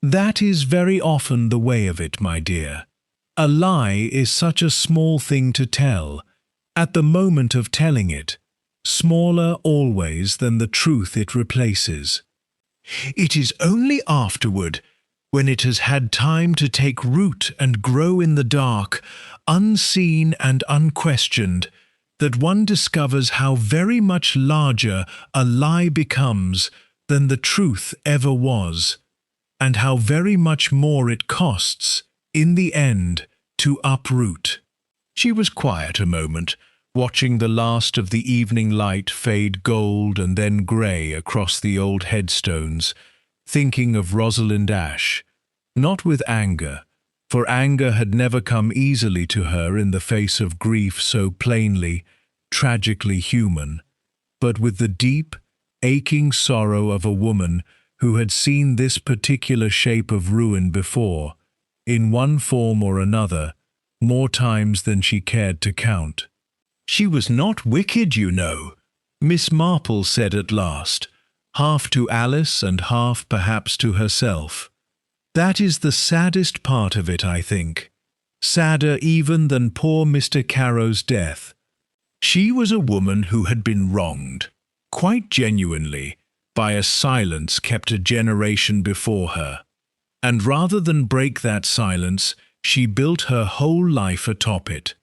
"That is very often the way of it, my dear. A lie is such a small thing to tell, at the moment of telling it, smaller always than the truth it replaces. It is only afterward, when it has had time to take root and grow in the dark, unseen and unquestioned, that one discovers how very much larger a lie becomes than the truth ever was, and how very much more it costs, in the end, to uproot. She was quiet a moment, watching the last of the evening light fade gold and then grey across the old headstones, thinking of Rosalind Ashe, not with anger, for anger had never come easily to her in the face of grief so plainly, tragically human, but with the deep, aching sorrow of a woman who had seen this particular shape of ruin before, in one form or another, more times than she cared to count. "She was not wicked, you know," Miss Marple said at last, half to Alice and half perhaps to herself. "That is the saddest part of it, I think. Sadder even than poor Mr. Carrow's death. She was a woman who had been wronged, quite genuinely, by a silence kept a generation before her. And rather than break that silence, she built her whole life atop it.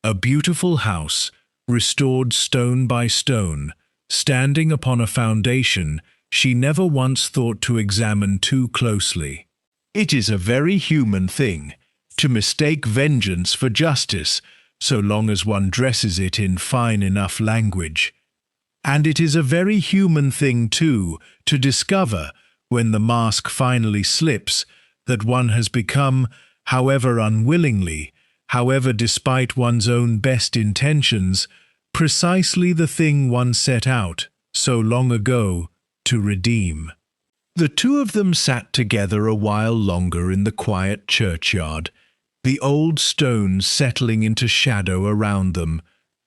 A beautiful house, restored stone by stone, standing upon a foundation she never once thought to examine too closely. It is a very human thing to mistake vengeance for justice, so long as one dresses it in fine enough language. And it is a very human thing, too, to discover, when the mask finally slips, that one has become, however unwillingly, however despite one's own best intentions, precisely the thing one set out, so long ago, to redeem. The two of them sat together a while longer in the quiet churchyard, the old stones settling into shadow around them,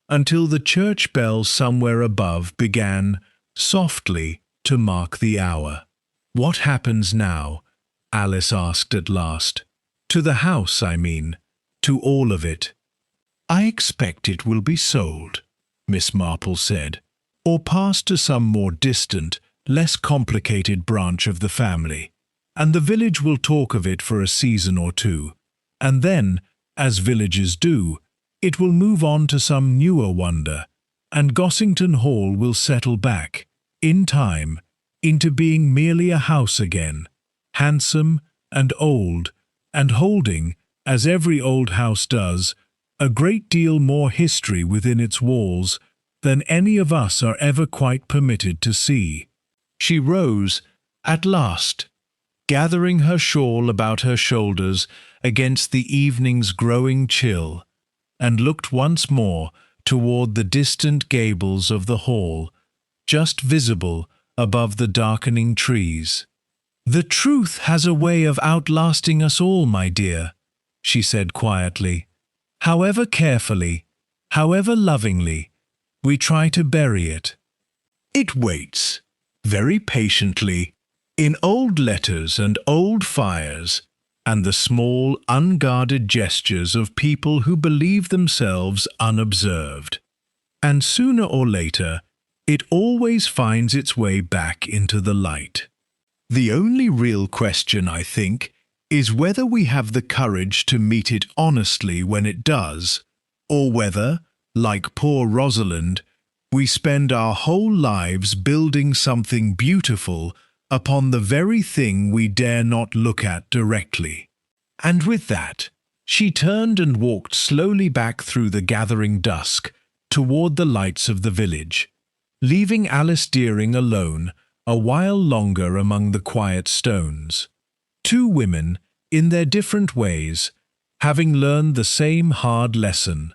until the church bell somewhere above began, softly, to mark the hour. "What happens now?" Alice asked at last. "To the house, I mean. To all of it." "I expect it will be sold," Miss Marple said, "or passed to some more distant, less complicated branch of the family, and the village will talk of it for a season or two, and then, as villages do, it will move on to some newer wonder, and Gossington Hall will settle back, in time, into being merely a house again, handsome and old, and holding, as every old house does, a great deal more history within its walls than any of us are ever quite permitted to see." She rose, at last, gathering her shawl about her shoulders against the evening's growing chill, and looked once more toward the distant gables of the hall, just visible above the darkening trees. "The truth has a way of outlasting us all, my dear," she said quietly. "However carefully, however lovingly, we try to bury it. It waits, very patiently, in old letters and old fires, and the small, unguarded gestures of people who believe themselves unobserved. And sooner or later, it always finds its way back into the light. The only real question, I think, is whether we have the courage to meet it honestly when it does, or whether, like poor Rosalind, we spend our whole lives building something beautiful upon the very thing we dare not look at directly." And with that, she turned and walked slowly back through the gathering dusk toward the lights of the village, leaving Alice Dearing alone a while longer among the quiet stones. Two women, in their different ways, having learned the same hard lesson,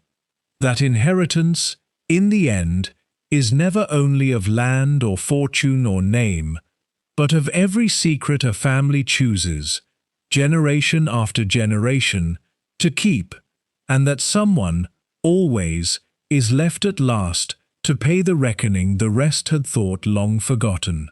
that inheritance, in the end, is never only of land or fortune or name, but of every secret a family chooses, generation after generation, to keep, and that someone, always, is left at last to pay the reckoning the rest had thought long forgotten.